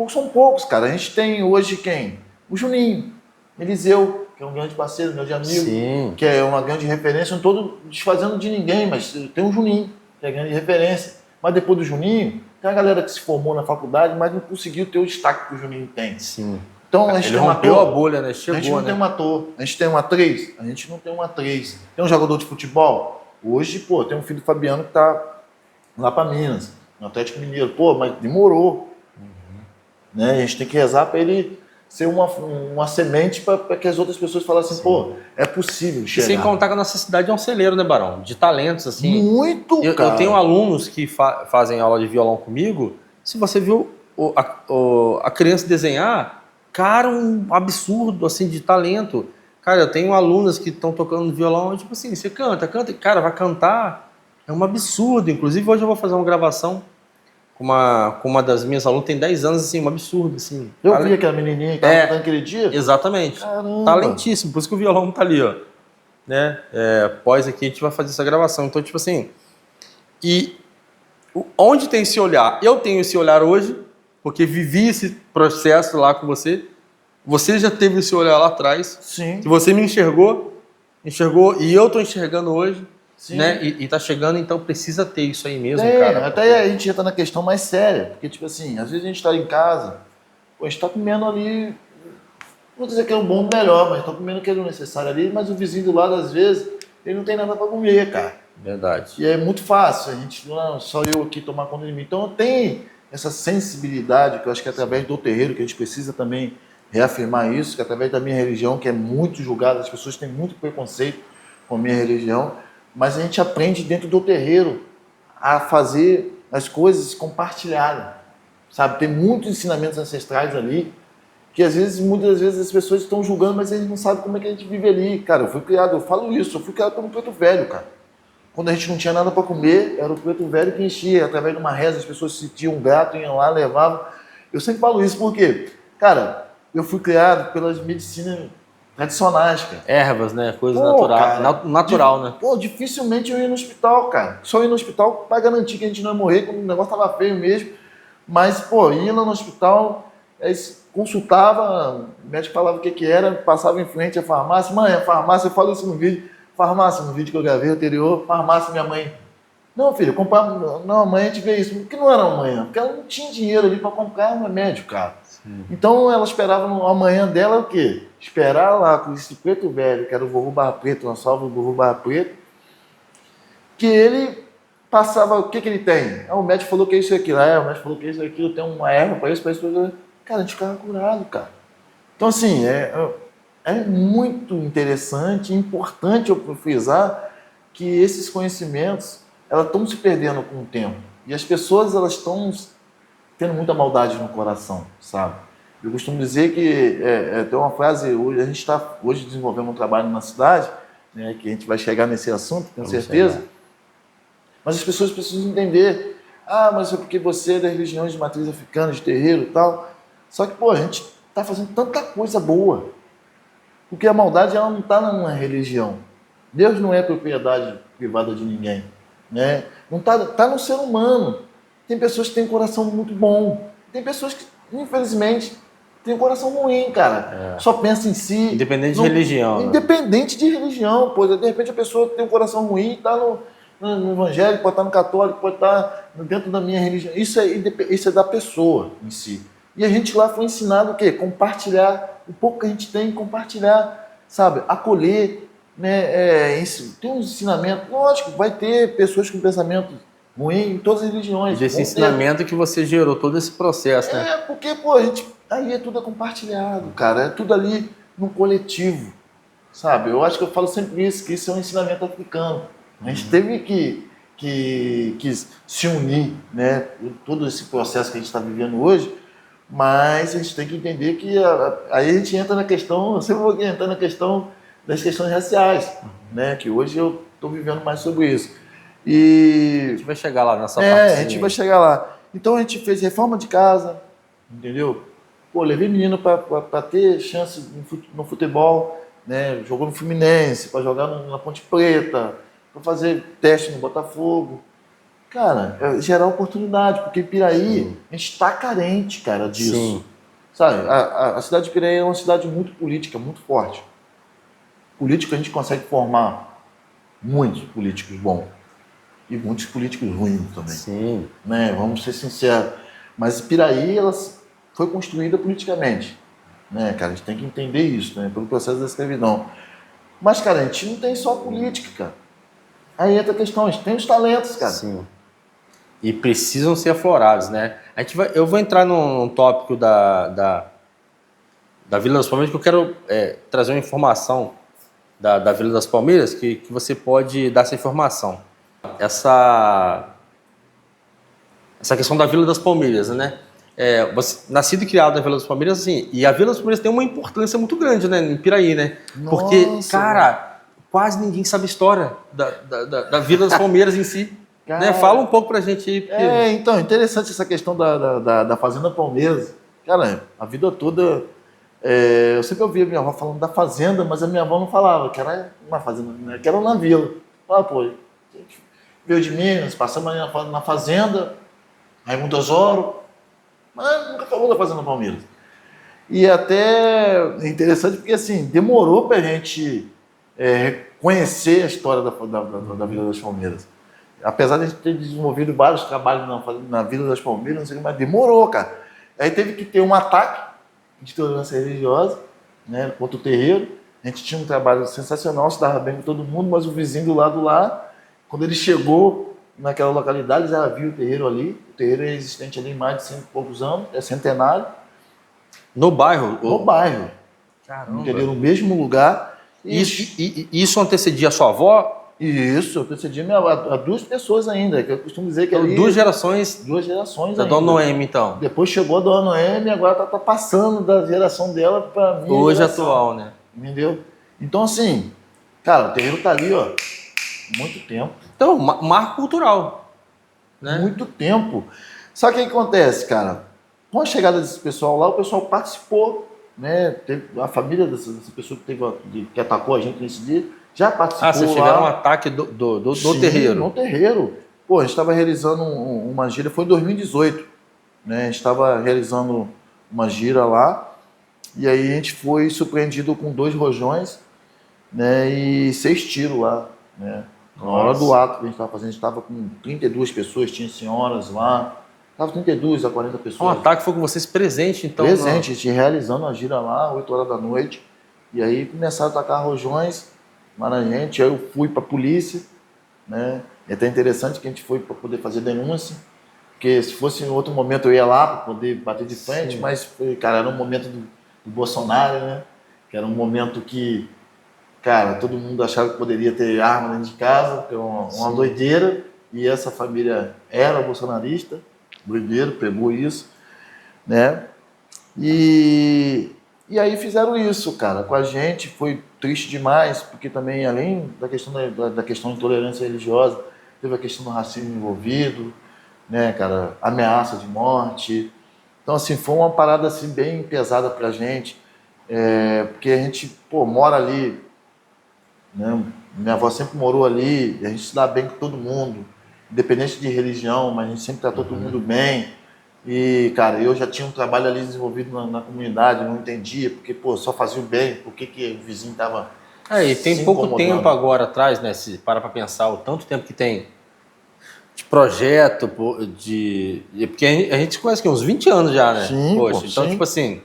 [SPEAKER 2] São poucos, cara. A gente tem hoje quem? O Juninho, Eliseu, que é um grande parceiro, meu de amigo,
[SPEAKER 1] Sim.
[SPEAKER 2] que é uma grande referência. Não estou desfazendo de ninguém, mas tem o Juninho, que é grande referência. Mas depois do Juninho, tem a galera que se formou na faculdade, mas não conseguiu ter o destaque que o Juninho tem.
[SPEAKER 1] Sim.
[SPEAKER 2] Então, a gente
[SPEAKER 1] Ele
[SPEAKER 2] tem
[SPEAKER 1] rompeu a bolha, né? Chegou,
[SPEAKER 2] a gente não tem um ator. A gente tem uma atriz? A gente não tem uma atriz. Tem um jogador de futebol? Hoje, pô, tem um filho do Fabiano que tá lá para Minas, no Atlético Mineiro. Pô, mas demorou. Né? A gente tem que rezar para ele ser uma semente para que as outras pessoas falem assim, pô, é possível chegar.
[SPEAKER 1] E sem contar que a nossa cidade é um celeiro, né, Barão? De talentos, assim.
[SPEAKER 2] Muito, cara.
[SPEAKER 1] Eu tenho alunos que fazem aula de violão comigo. Se você viu a criança desenhar, cara, um absurdo, assim, de talento. Cara, eu tenho alunas que estão tocando violão, tipo assim, você canta, cara, vai cantar. É um absurdo. Inclusive, hoje eu vou fazer uma gravação com uma das minhas alunas, tem 10 anos, assim, um absurdo, assim.
[SPEAKER 2] Eu vi aquela menininha que estava cantando aquele dia.
[SPEAKER 1] Exatamente.
[SPEAKER 2] Caramba.
[SPEAKER 1] Talentíssimo, por isso que o violão tá ali, ó. Né? Após aqui a gente vai fazer essa gravação. Então, tipo assim, e onde tem esse olhar? Eu tenho esse olhar hoje, porque vivi esse processo lá com você. Você já teve esse olhar lá atrás.
[SPEAKER 2] Sim.
[SPEAKER 1] Que você me enxergou, e eu tô enxergando hoje.
[SPEAKER 2] Sim.
[SPEAKER 1] Né? E tá chegando, então precisa ter isso aí mesmo,
[SPEAKER 2] Tem,
[SPEAKER 1] cara.
[SPEAKER 2] até a gente entra na questão mais séria, porque, tipo assim, às vezes a gente tá em casa, pô, a gente tá comendo ali, não vou dizer que é um bom ou melhor, mas tá comendo aquilo necessário ali, mas o vizinho do lado, às vezes, ele não tem nada para comer, cara.
[SPEAKER 1] Verdade.
[SPEAKER 2] E é muito fácil, a gente, não, só eu aqui tomar conta de mim. Então tem essa sensibilidade, que eu acho que é através do terreiro, que a gente precisa também reafirmar isso, que é através da minha religião, que é muito julgada, as pessoas têm muito preconceito com a minha religião, mas a gente aprende dentro do terreiro a fazer as coisas compartilhadas, sabe? Tem muitos ensinamentos ancestrais ali que muitas vezes as pessoas estão julgando, mas eles não sabem como é que a gente vive ali. Cara, eu falo isso, eu fui criado pelo preto velho, cara. Quando a gente não tinha nada para comer, era o preto velho que enchia. Através de uma reza, as pessoas sentiam um gato, iam lá, levavam. Eu sempre falo isso porque, cara, eu fui criado pelas medicinas tradicionais, cara.
[SPEAKER 1] Ervas, né? Coisa
[SPEAKER 2] natural,
[SPEAKER 1] né?
[SPEAKER 2] Pô, dificilmente eu ia no hospital, cara. Só ia no hospital para garantir que a gente não ia morrer, quando o negócio tava feio mesmo. Mas, pô, ia lá no hospital, consultava, o médico falava o que era, passava em frente à farmácia. Mãe, a farmácia, eu falo isso no vídeo. Farmácia, no vídeo que eu gravei anterior, farmácia, minha mãe. Não, filho, não, amanhã a gente vê isso. Por que não era amanhã? Porque ela não tinha dinheiro ali para comprar um remédio, cara. Sim. Então ela esperava no amanhã dela o quê? Esperar lá com esse preto velho, que era o vovô Barra Preta, uma salva do vovô Barra Preta, que ele passava, o que ele tem? O médico falou que é isso e aquilo. O médico falou que é isso e aquilo, tem uma erva para isso, para isso, para isso. Cara, a gente ficava curado, cara. Então assim, é muito interessante e importante eu frisar que esses conhecimentos elas estão se perdendo com o tempo. E as pessoas elas estão tendo muita maldade no coração, sabe? Eu costumo dizer que tem uma frase, hoje a gente está hoje desenvolvendo um trabalho na cidade, né, que a gente vai chegar nesse assunto, com certeza. Mas as pessoas precisam entender, mas é porque você é das religiões de matriz africana, de terreiro e tal. Só que, pô, a gente está fazendo tanta coisa boa. Porque a maldade ela não está numa religião. Deus não é propriedade privada de ninguém. Né? Não tá no ser humano. Tem pessoas que têm um coração muito bom. Tem pessoas que, infelizmente, têm um coração ruim, cara. Só pensa em si.
[SPEAKER 1] Independente de religião.
[SPEAKER 2] Independente de religião. Pois, de repente a pessoa tem um coração ruim, está no evangélico, pode estar no católico, pode estar dentro da minha religião. Isso é da pessoa em si. E a gente lá foi ensinado o quê? Compartilhar o pouco que a gente tem, compartilhar, sabe? Acolher. Né, tem um ensinamento, lógico, vai ter pessoas com pensamento ruim em todas as religiões.
[SPEAKER 1] E desse ensinamento que você gerou todo esse processo, né?
[SPEAKER 2] Porque, pô, aí é tudo compartilhado, cara, é tudo ali no coletivo, sabe? Eu acho que eu falo sempre isso, que isso é um ensinamento africano. A gente teve que se unir, né? Todo esse processo que a gente está vivendo hoje, mas a gente tem que entender que aí a gente entra na questão, eu sempre vou entrar na questão das questões raciais, né? Que hoje eu estou vivendo mais sobre isso. E
[SPEAKER 1] a gente vai chegar lá nessa parte.
[SPEAKER 2] A gente vai chegar lá. Então a gente fez reforma de casa, entendeu? Pô, levei menino para ter chance no futebol, né? Jogou no Fluminense, para jogar na Ponte Preta, para fazer teste no Botafogo. Cara, é gerar oportunidade, porque Piraí, a gente está carente, cara, disso.
[SPEAKER 1] Sim.
[SPEAKER 2] Sabe, a cidade de Piraí é uma cidade muito política, muito forte. Político a gente consegue formar muitos políticos bons e muitos políticos ruins também.
[SPEAKER 1] Sim.
[SPEAKER 2] Né? Vamos ser sinceros. Mas Piraí, ela foi construída politicamente. Né, cara? A gente tem que entender isso, né? Pelo processo da escravidão. Mas, cara, a gente não tem só política, cara. Aí entra a questão, a gente tem os talentos, cara.
[SPEAKER 1] Sim. E precisam ser aflorados, né? Eu vou entrar num tópico da Vila das Palmeiras, que eu quero trazer uma informação da Vila das Palmeiras, que você pode dar essa informação. Essa questão da Vila das Palmeiras, né? Nascido e criado na Vila das Palmeiras, assim, e a Vila das Palmeiras tem uma importância muito grande, né, em Piraí, né? Porque, cara, quase ninguém sabe a história da Vila das Palmeiras em si.
[SPEAKER 2] Cara,
[SPEAKER 1] né? Fala um pouco pra gente aí. Porque...
[SPEAKER 2] então, interessante essa questão da Fazenda Palmeiras. Cara, a vida toda, eu sempre ouvia minha avó falando da fazenda, mas a minha avó não falava que era uma fazenda, né? Que era na vila. Ah, pô, a gente veio de Minas, passamos na fazenda, Raimundo Osório, mas nunca falou da Fazenda Palmeiras. E até é interessante porque, assim, demorou pra gente conhecer a história da Vila das Palmeiras. Apesar de a gente ter desenvolvido vários trabalhos na Vila das Palmeiras, não sei, mas demorou, cara. Aí teve que ter um ataque de tolerância religiosa, né, contra o terreiro. A gente tinha um trabalho sensacional, se dava bem com todo mundo, mas o vizinho do lado lá, quando ele chegou naquela localidade, já viu o terreiro ali. O terreiro é existente ali há mais de 100 e poucos anos, é centenário.
[SPEAKER 1] No bairro?
[SPEAKER 2] No bairro.
[SPEAKER 1] Caramba.
[SPEAKER 2] Entendeu? No mesmo lugar.
[SPEAKER 1] Isso antecedia a sua avó?
[SPEAKER 2] Isso, eu precedi a duas pessoas ainda, que eu costumo dizer que ali...
[SPEAKER 1] Duas gerações
[SPEAKER 2] da
[SPEAKER 1] ainda. Dona Noemi, então.
[SPEAKER 2] Depois chegou a Dona Noemi e agora tá passando da geração dela para mim.
[SPEAKER 1] Hoje atual, né?
[SPEAKER 2] Entendeu? Então, assim, cara, o terreiro tá ali, ó, muito tempo.
[SPEAKER 1] Então, marco cultural, né?
[SPEAKER 2] Muito tempo. Só que o que acontece, cara? Com a chegada desse pessoal lá, o pessoal participou, né? Teve a família dessa pessoa que atacou a gente nesse dia, já participou. Ah,
[SPEAKER 1] vocês tiveram um ataque do
[SPEAKER 2] Sim,
[SPEAKER 1] terreiro?
[SPEAKER 2] No terreiro. Pô, a gente estava realizando uma gira, foi em 2018, né? A gente estava realizando uma gira lá, e aí a gente foi surpreendido com 2 rojões, né? E 6 tiros lá, né? Na hora do ato que a gente estava fazendo, a gente estava com 32 pessoas, tinha senhoras lá, estava 32 a 40 pessoas.
[SPEAKER 1] Um ataque foi com vocês presente, então?
[SPEAKER 2] Presente, a gente realizando a gira lá, 8 horas da noite, e aí começaram a atacar rojões na gente, aí eu fui para a polícia, né? É até interessante que a gente foi para poder fazer denúncia, porque se fosse em outro momento eu ia lá para poder bater de frente, sim, mas, cara, era um momento do Bolsonaro, né? Que era um momento que, cara, todo mundo achava que poderia ter arma dentro de casa, que é uma doideira, e essa família era bolsonarista, doideiro, pegou isso, né? E aí fizeram isso, cara, com a gente, foi triste demais, porque também, além da questão da questão de intolerância religiosa, teve a questão do racismo envolvido, né, cara, ameaça de morte. Então, assim, foi uma parada, assim, bem pesada pra gente, porque a gente, pô, mora ali, né, minha avó sempre morou ali, a gente se dá bem com todo mundo, independente de religião, mas a gente sempre tratou todo mundo bem. E, cara, eu já tinha um trabalho ali desenvolvido na comunidade, não entendia, porque, pô, só fazia o bem, por que o vizinho tava
[SPEAKER 1] e tem pouco tempo agora atrás, né, se para pensar o tanto tempo que tem de projeto, porque a gente conhece que uns 20 anos já, né?
[SPEAKER 2] Sim,
[SPEAKER 1] poxa,
[SPEAKER 2] pô,
[SPEAKER 1] então,
[SPEAKER 2] sim.
[SPEAKER 1] Tipo assim,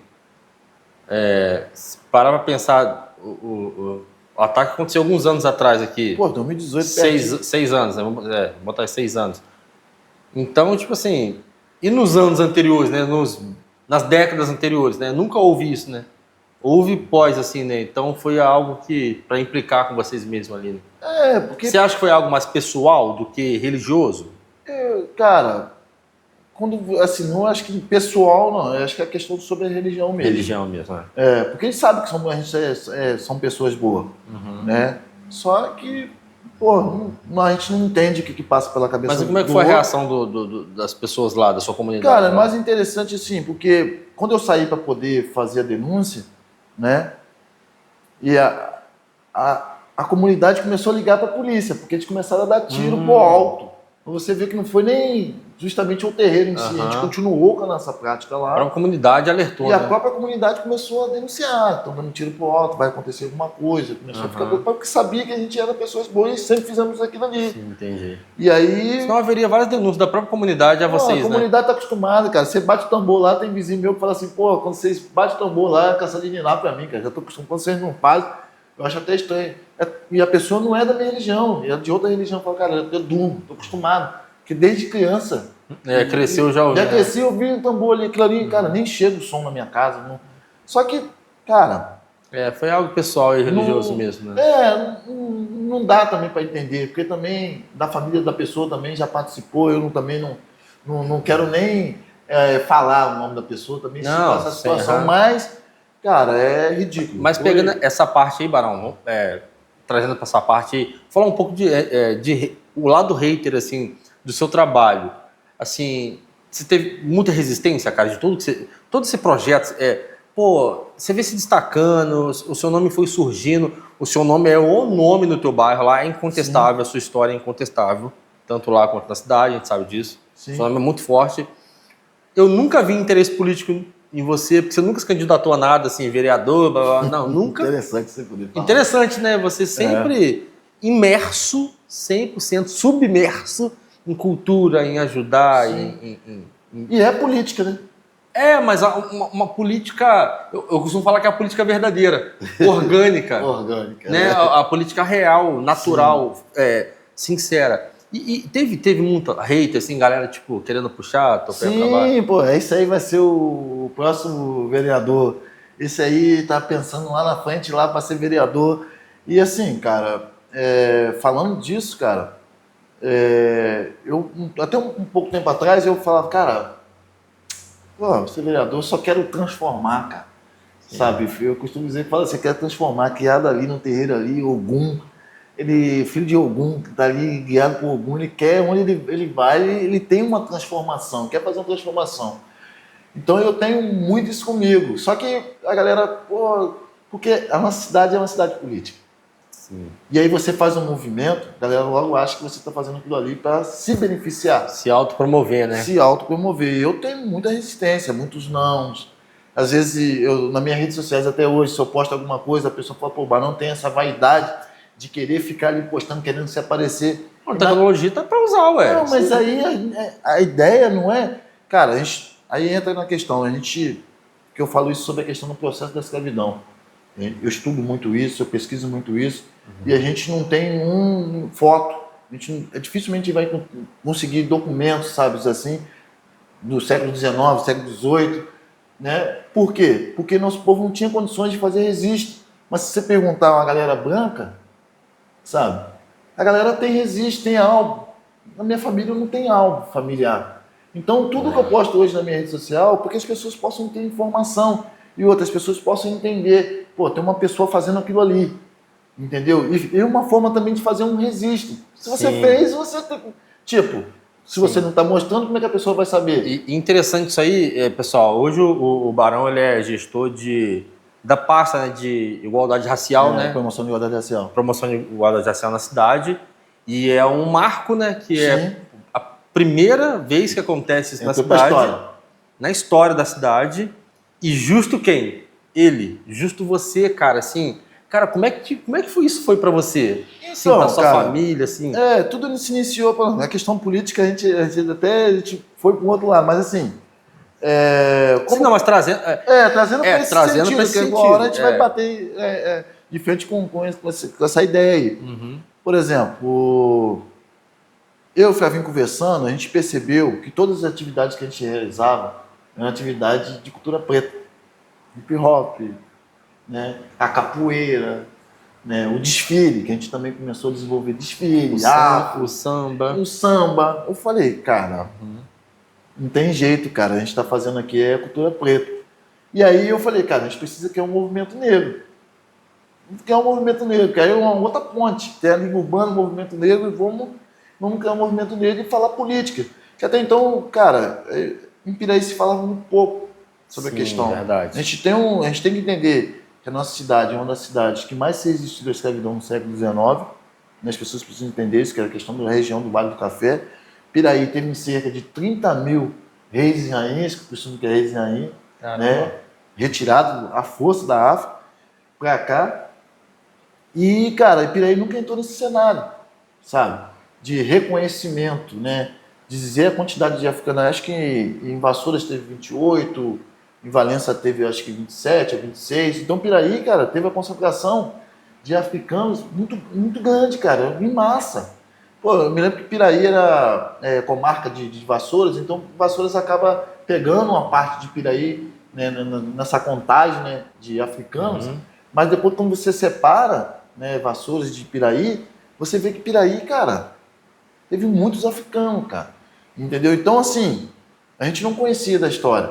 [SPEAKER 1] se parar pra pensar, o ataque aconteceu alguns anos atrás aqui.
[SPEAKER 2] Pô, 2018.
[SPEAKER 1] 6 anos, né? Vamos botar 6 anos. Então, tipo assim, e nos anos anteriores, né? Nas décadas anteriores, né? Nunca houve isso, né? Houve pós, assim, né? Então foi algo que, para implicar com vocês mesmos ali, né?
[SPEAKER 2] Porque...
[SPEAKER 1] Você acha que foi algo mais pessoal do que religioso?
[SPEAKER 2] Cara, assim, não acho que pessoal, não. Eu acho que é questão sobre a religião mesmo.
[SPEAKER 1] Religião mesmo, né?
[SPEAKER 2] Porque eles sabem que a gente são pessoas boas, né? Só que, pô, a gente não entende o que passa pela cabeça.
[SPEAKER 1] Mas como é que foi a reação das pessoas lá, da sua comunidade?
[SPEAKER 2] Cara, é mais interessante assim, porque quando eu saí para poder fazer a denúncia, né? E a comunidade começou a ligar para a polícia, porque eles começaram a dar tiro pro alto. Você vê que não foi nem justamente o terreiro em si, a gente continuou com a nossa prática lá.
[SPEAKER 1] A própria comunidade alertou,
[SPEAKER 2] e a própria comunidade começou a denunciar, estão dando tiro pro alto, vai acontecer alguma coisa, começou a ficar preocupado, porque sabia que a gente era pessoas boas e sempre fizemos aquilo ali.
[SPEAKER 1] Sim, entendi.
[SPEAKER 2] E aí...
[SPEAKER 1] Senão haveria várias denúncias da própria comunidade a vocês,
[SPEAKER 2] a comunidade está acostumada, cara. Você bate o tambor lá, tem vizinho meu que fala assim, pô, quando vocês batem o tambor lá, é caçada de ninar pra mim, cara. Já tô acostumado, quando vocês não fazem, eu acho até estranho. E a pessoa não é da minha religião, é de outra religião. Fala, cara, eu durmo, tô acostumado. Porque desde criança...
[SPEAKER 1] cresceu já ouvindo.
[SPEAKER 2] Já cresci ouvindo o tambor ali, aquilo ali, cara, nem chega o som na minha casa. Não. Só que, cara...
[SPEAKER 1] foi algo pessoal e religioso mesmo, né?
[SPEAKER 2] Não dá também para entender, porque também da família da pessoa também já participou, eu também não quero nem falar o nome da pessoa, também não, essa situação, mas, cara, é ridículo.
[SPEAKER 1] Mas pegando essa parte aí, Barão, trazendo para essa parte aí, falar um pouco de o lado hater, assim, do seu trabalho, assim, você teve muita resistência, cara, de tudo que você... Todo esse projeto, você vê se destacando, o seu nome foi surgindo, o seu nome é o nome no teu bairro lá, é incontestável, a sua história é incontestável, tanto lá quanto na cidade, a gente sabe disso. Sim. O seu nome é muito forte. Eu nunca vi interesse político em você, porque você nunca se candidatou a nada, assim, vereador, blá, blá, não, nunca.
[SPEAKER 2] Interessante você poder falar.
[SPEAKER 1] Interessante, né? Você sempre imerso, 100% submerso em cultura, em ajudar,
[SPEAKER 2] E é política, né?
[SPEAKER 1] Mas uma política, eu costumo falar que é a política verdadeira, orgânica.
[SPEAKER 2] Orgânica.
[SPEAKER 1] Né? A política real, natural, sincera. E teve muita hate, assim, galera, tipo, querendo puxar,
[SPEAKER 2] Sim, pô, esse aí vai ser o próximo vereador. Esse aí tá pensando lá na frente, lá para ser vereador. E assim, cara, falando disso, cara, eu até um pouco tempo atrás eu falava, cara, pô, ser vereador, eu só quero transformar, cara. Sim. Sabe? Eu costumo dizer que fala assim, quero transformar, criado ali no terreiro ali, Ogum, filho de Ogum, que está ali guiado por Ogum, ele quer, onde ele vai, ele tem uma transformação, quer fazer uma transformação. Então eu tenho muito isso comigo. Só que a galera, porque a nossa cidade é uma cidade política. Sim. E aí você faz um movimento, a galera logo acha que você está fazendo aquilo ali para se beneficiar.
[SPEAKER 1] Se autopromover, né?
[SPEAKER 2] Se autopromover. Eu tenho muita resistência, muitos nãos. Às vezes, nas minhas redes sociais até hoje, se eu posto alguma coisa, a pessoa fala, pô, não tem essa vaidade de querer ficar ali postando, querendo se aparecer.
[SPEAKER 1] A tecnologia tá para usar, ué.
[SPEAKER 2] Não, mas aí a ideia não é... Cara, aí entra na questão, que eu falo isso sobre a questão do processo da escravidão. Eu estudo muito isso, eu pesquiso muito isso, e a gente não tem foto, dificilmente vai conseguir documentos, sabe, assim, do século XIX, século XVIII, né? Por quê? Porque nosso povo não tinha condições de fazer registro. Mas se você perguntar a uma galera branca, sabe, a galera tem registro, tem álbum. Na minha família não tem álbum familiar. Então tudo que eu posto hoje na minha rede social, porque as pessoas possam ter informação e outras pessoas possam entender, pô, tem uma pessoa fazendo aquilo ali, entendeu? E uma forma também de fazer um registro. Se você fez, você tem... Tipo, se você não está mostrando, como é que a pessoa vai saber?
[SPEAKER 1] E interessante isso aí, pessoal. Hoje o Barão ele é gestor da pasta, né, de igualdade racial, né?
[SPEAKER 2] Promoção de igualdade racial.
[SPEAKER 1] Promoção de igualdade racial na cidade. E é um marco, né? Que é a primeira vez que acontece isso na cidade. Na história da cidade. E justo quem? Ele. Justo você, cara, assim... Cara, como é que foi isso para você? Assim,
[SPEAKER 2] Então,
[SPEAKER 1] pra sua família, assim?
[SPEAKER 2] Tudo se iniciou na questão política, a gente foi para um outro lado, mas assim...
[SPEAKER 1] mas trazendo...
[SPEAKER 2] trazendo para esse sentido, porque agora hora a gente vai bater de frente com essa ideia aí.
[SPEAKER 1] Uhum.
[SPEAKER 2] Por exemplo, eu e o Flavinho conversando, a gente percebeu que todas as atividades que a gente realizava eram atividades de cultura preta. Hip hop, né? A capoeira, né? O desfile, que a gente também começou a desenvolver desfile,
[SPEAKER 1] o samba.
[SPEAKER 2] O samba. Eu falei, cara, não tem jeito, cara, a gente está fazendo aqui cultura preta. E aí eu falei, cara, a gente precisa criar um movimento negro. Criar um movimento negro, que aí é uma outra ponte. Tem a Liga Urbana, o movimento negro, e vamos criar um movimento negro e falar política. Que até então, cara, em Piraí se falava muito pouco sobre a questão.
[SPEAKER 1] Verdade.
[SPEAKER 2] A gente tem que entender que a nossa cidade é uma das cidades que mais se resistiu da escravidão no século XIX. As pessoas precisam entender isso, que era a questão da região do Vale do Café. Piraí teve cerca de 30 mil reis e rainhas, que costumo que é reis e rainha, né? Retirado à força da África para cá. E, cara, Piraí nunca entrou nesse cenário, sabe? De reconhecimento, né? Dizer a quantidade de africanos. Acho que em Vassouras teve 28, em Valença teve acho que 27, 26. Então Piraí, cara, teve a concentração de africanos muito, muito grande, cara, em massa. Pô, eu me lembro que Piraí era comarca de Vassouras, então Vassouras acaba pegando uma parte de Piraí, né, nessa contagem, né, de africanos. Mas depois, quando você separa, né, Vassouras de Piraí, você vê que Piraí, cara, teve muitos africanos, cara. Entendeu? Então, assim, a gente não conhecia da história.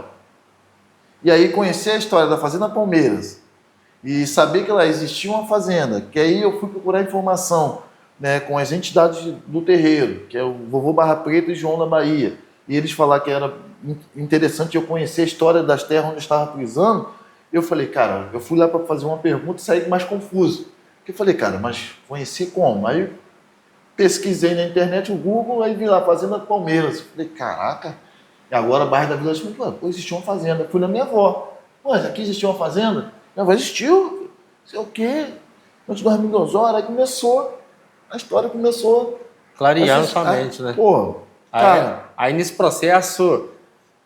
[SPEAKER 2] E aí, conhecer a história da Fazenda Palmeiras e saber que lá existia uma fazenda, que aí eu fui procurar informação, né, com as entidades do terreiro, que é o Vovô Barra Preta e João da Bahia. E eles falaram que era interessante eu conhecer a história das terras onde eu estava pisando. Eu falei, cara, eu fui lá para fazer uma pergunta e saí mais confuso. Porque eu falei, cara, mas conhecer como? Aí pesquisei na internet, o Google, aí vi lá, Fazenda Palmeiras. Falei, caraca, e agora bairro da Vila das Palmeiras, pô, existia uma fazenda. Fui na minha avó, mas aqui existia uma fazenda? Minha avó existiu, sei o quê, antes do Armindoso, aí começou, a história começou.
[SPEAKER 1] Clareando sua mente, né?
[SPEAKER 2] Pô, cara.
[SPEAKER 1] Aí nesse processo,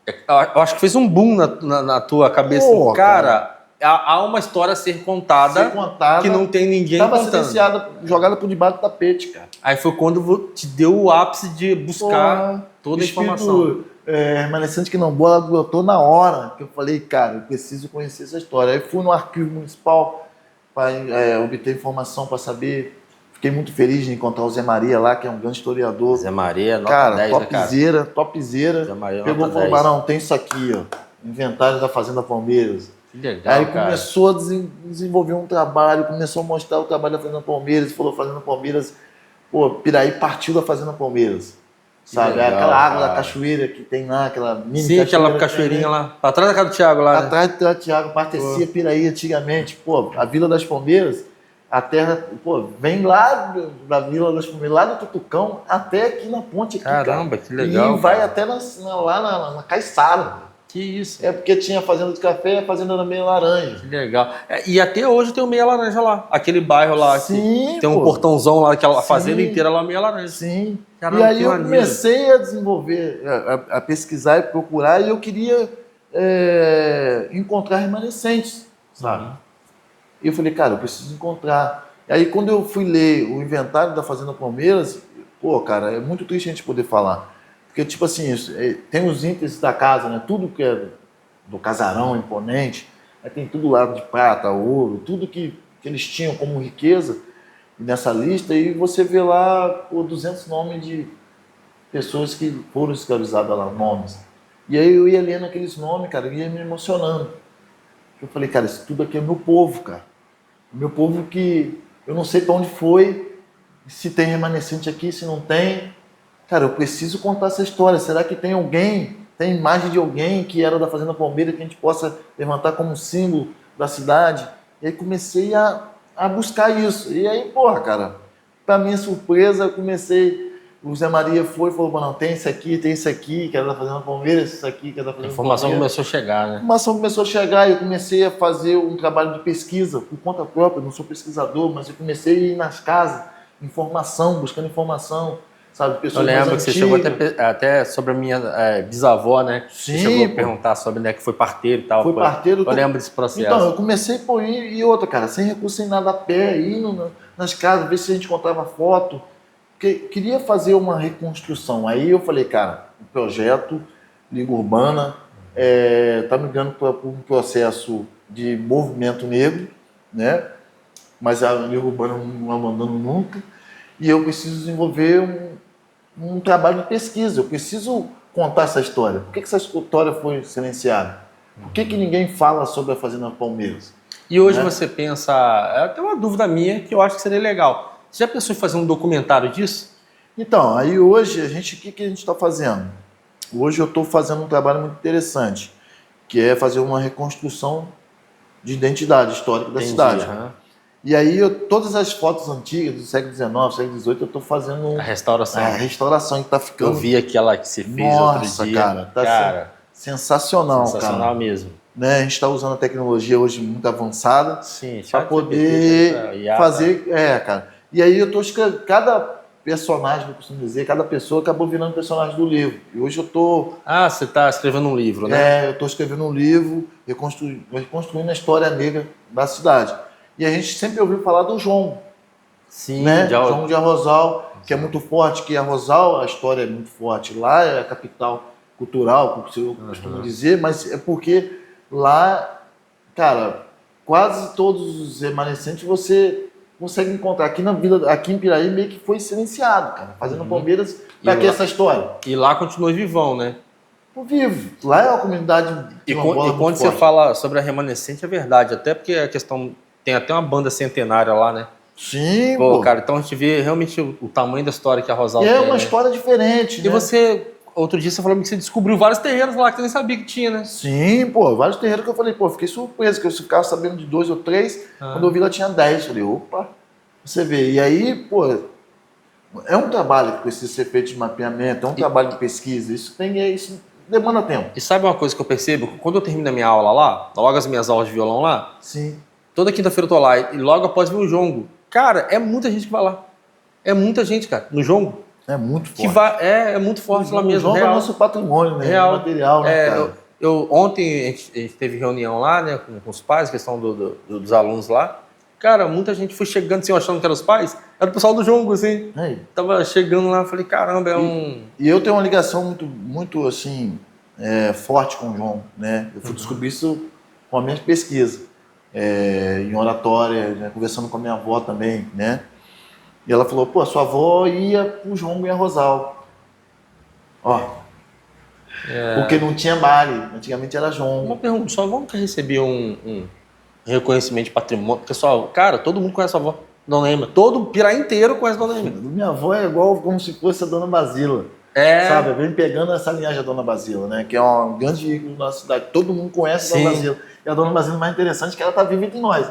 [SPEAKER 1] eu acho que fez um boom na tua cabeça.
[SPEAKER 2] Pô,
[SPEAKER 1] cara, há uma história a ser contada que não tem ninguém
[SPEAKER 2] tava
[SPEAKER 1] contando.
[SPEAKER 2] silenciada, jogada por debaixo do tapete, cara.
[SPEAKER 1] Aí foi quando te deu o ápice de buscar toda a informação.
[SPEAKER 2] Remanescente que não bola brotou na hora, que eu falei, cara, eu preciso conhecer essa história. Aí fui no arquivo municipal para obter informação, para saber. Fiquei muito feliz de encontrar o Zé Maria lá, que é um grande historiador.
[SPEAKER 1] Zé Maria, nota
[SPEAKER 2] cara,
[SPEAKER 1] 10,
[SPEAKER 2] topzera, topzera.
[SPEAKER 1] Zé Maria,
[SPEAKER 2] pegou e falou, Barão, tem isso aqui, ó, inventário da Fazenda Palmeiras.
[SPEAKER 1] Que legal,
[SPEAKER 2] aí
[SPEAKER 1] cara.
[SPEAKER 2] começou a desenvolver um trabalho, começou a mostrar o trabalho da Fazenda Palmeiras, falou Fazenda Palmeiras, pô, Piraí partiu da Fazenda Palmeiras, sabe?
[SPEAKER 1] Legal,
[SPEAKER 2] aquela água
[SPEAKER 1] cara.
[SPEAKER 2] da cachoeira que tem lá, aquela mini
[SPEAKER 1] Sim, aquela cachoeirinha lá, pra trás da casa do Thiago lá, né?
[SPEAKER 2] atrás do Thiago, abastecia Piraí antigamente, pô, a Vila das Palmeiras, a terra, pô, vem lá da Vila das Palmeiras, lá do Tutucão, até aqui na ponte aqui,
[SPEAKER 1] Caramba,
[SPEAKER 2] cara.
[SPEAKER 1] que legal,
[SPEAKER 2] E vai
[SPEAKER 1] cara.
[SPEAKER 2] até lá na Caiçara.
[SPEAKER 1] Que isso.
[SPEAKER 2] É porque tinha a fazenda de café e a fazenda da meia laranja.
[SPEAKER 1] Que legal. E até hoje tem o Meia Laranja lá. Aquele bairro lá.
[SPEAKER 2] Sim,
[SPEAKER 1] que tem um portãozão lá, aquela
[SPEAKER 2] Sim.
[SPEAKER 1] fazenda inteira lá, Meia Laranja.
[SPEAKER 2] Sim.
[SPEAKER 1] Caramba,
[SPEAKER 2] e aí
[SPEAKER 1] que
[SPEAKER 2] eu
[SPEAKER 1] maneiro.
[SPEAKER 2] comecei a desenvolver, a pesquisar e procurar, e eu queria encontrar remanescentes, sabe? E eu falei, cara, eu preciso encontrar. E aí quando eu fui ler o inventário da Fazenda Palmeiras, pô, cara, é muito triste a gente poder falar. Porque, tipo assim, tem os índices da casa, né? Tudo que é do casarão imponente, aí tem tudo lá de prata, ouro, tudo que eles tinham como riqueza nessa lista, e você vê lá por 200 nomes de pessoas que foram escravizadas lá, nomes. E aí eu ia lendo aqueles nomes, cara, e ia me emocionando. Eu falei, cara, isso tudo aqui é meu povo, cara. Meu povo que eu não sei para onde foi, se tem remanescente aqui, se não tem. Cara, eu preciso contar essa história. Será que tem alguém, tem imagem de alguém que era da Fazenda Palmeiras que a gente possa levantar como símbolo da cidade? E aí comecei a buscar isso. E aí, porra, cara, pra minha surpresa, eu comecei... O Zé Maria falou, não, tem isso aqui, que era da Fazenda Palmeiras, isso aqui, que era da Fazenda
[SPEAKER 1] A informação
[SPEAKER 2] Palmeiras.
[SPEAKER 1] começou a chegar, né?
[SPEAKER 2] A informação começou a chegar e eu comecei a fazer um trabalho de pesquisa por conta própria. Eu não sou pesquisador, mas eu comecei a ir nas casas, buscando informação. Sabe,
[SPEAKER 1] Eu lembro que você chegou até sobre a minha bisavó, né?
[SPEAKER 2] Sim,
[SPEAKER 1] você chegou a perguntar sobre, né, que foi parteiro e tal.
[SPEAKER 2] Foi parteiro.
[SPEAKER 1] Eu lembro desse processo.
[SPEAKER 2] Então, eu comecei por ir e outra, cara, sem recurso, sem nada a pé, indo nas casas, ver se a gente encontrava foto. Porque queria fazer uma reconstrução. Aí eu falei, cara, o projeto Liga Urbana está migrando para um processo de movimento negro, né? Mas a Liga Urbana não abandona nunca. E eu preciso desenvolver um trabalho de pesquisa. Eu preciso contar essa história. Por que essa história foi silenciada? Por que ninguém fala sobre a Fazenda Palmeiras?
[SPEAKER 1] E hoje você pensa... Tem uma dúvida minha que eu acho que seria legal. Você já pensou em fazer um documentário disso?
[SPEAKER 2] Então, aí hoje, o que a gente está fazendo? Hoje eu estou fazendo um trabalho muito interessante, que é fazer uma reconstrução de identidade histórica da cidade. E aí, todas as fotos antigas do século XIX, século XVIII, eu estou fazendo
[SPEAKER 1] A restauração.
[SPEAKER 2] a restauração que está ficando...
[SPEAKER 1] Eu vi aquela que você fez
[SPEAKER 2] Nossa,
[SPEAKER 1] outro dia.
[SPEAKER 2] cara, tá sensacional,
[SPEAKER 1] sensacional
[SPEAKER 2] cara.
[SPEAKER 1] mesmo.
[SPEAKER 2] Né? A gente está usando a tecnologia hoje muito avançada para poder
[SPEAKER 1] IA,
[SPEAKER 2] fazer... cara. E aí eu estou escrevendo... Cada personagem, eu costumo dizer, cada pessoa acabou virando personagem do livro. E hoje eu estou...
[SPEAKER 1] Ah, você está escrevendo um livro, né?
[SPEAKER 2] eu estou escrevendo um livro, reconstruindo a história negra da cidade. E a gente sempre ouviu falar do João.
[SPEAKER 1] Sim,
[SPEAKER 2] né? João de Arrozal, que é muito forte, que Arrozal, a história é muito forte. Lá é a capital cultural, como eu costumo dizer, mas é porque lá, cara, quase todos os remanescentes você consegue encontrar. Aqui na vila, aqui em Piraí, meio que foi silenciado, cara. Fazendo Palmeiras, pra que essa história?
[SPEAKER 1] E lá continua vivão, né?
[SPEAKER 2] Vivo. Lá é uma comunidade.
[SPEAKER 1] E quando você fala sobre a remanescente, é verdade. Até porque a questão. Tem até uma banda centenária lá, né?
[SPEAKER 2] Sim,
[SPEAKER 1] pô. Cara, então a gente vê realmente o tamanho da história que a Rosal tem.
[SPEAKER 2] É uma história diferente,
[SPEAKER 1] né? E você, outro dia você falou que você descobriu vários terreiros lá que você nem sabia que tinha, né?
[SPEAKER 2] Sim, pô, vários terreiros que eu falei, pô, fiquei surpreso, que eu ficava sabendo de 2 ou 3, quando eu vi lá tinha 10. Falei, opa, você vê. E aí, pô, é um trabalho que precisa ser feito de mapeamento, é um trabalho de pesquisa, isso demanda tempo.
[SPEAKER 1] E sabe uma coisa que eu percebo? Quando eu termino a minha aula lá, logo as minhas aulas de violão lá,
[SPEAKER 2] sim.
[SPEAKER 1] Toda quinta-feira eu tô lá e logo após vir o jongo. Cara, é muita gente que vai lá. É muita gente, cara, no jongo.
[SPEAKER 2] É muito forte.
[SPEAKER 1] Que vai, é muito forte lá mesmo.
[SPEAKER 2] O jongo é nosso patrimônio, né? Real. Material, né, cara?
[SPEAKER 1] Ontem a gente teve reunião lá, né, com os pais, questão dos alunos lá. Cara, muita gente foi chegando assim, achando que eram os pais. Era o pessoal do jongo, assim. Tava chegando lá, falei, caramba,
[SPEAKER 2] E eu tenho uma ligação muito assim, forte com o João, né? Eu fui descobrir isso com a minha pesquisa. Em oratória, né, conversando com a minha avó também, né? E ela falou, pô, sua avó ia pro João e Arrozal. Ó. Porque não tinha baile, antigamente era João.
[SPEAKER 1] Uma pergunta, sua avó nunca recebeu um reconhecimento de patrimônio? Porque cara, todo mundo conhece a avó, Dona Ema. Todo o Piraí inteiro conhece a Dona Ema.
[SPEAKER 2] Minha avó é igual como se fosse a Dona Basila. Sabe, vem pegando essa linhagem da Dona Basila, né? Que é um grande ícone da nossa cidade. Todo mundo conhece a Dona Basila. E a Dona Basila, mais interessante, é que ela está viva entre nós.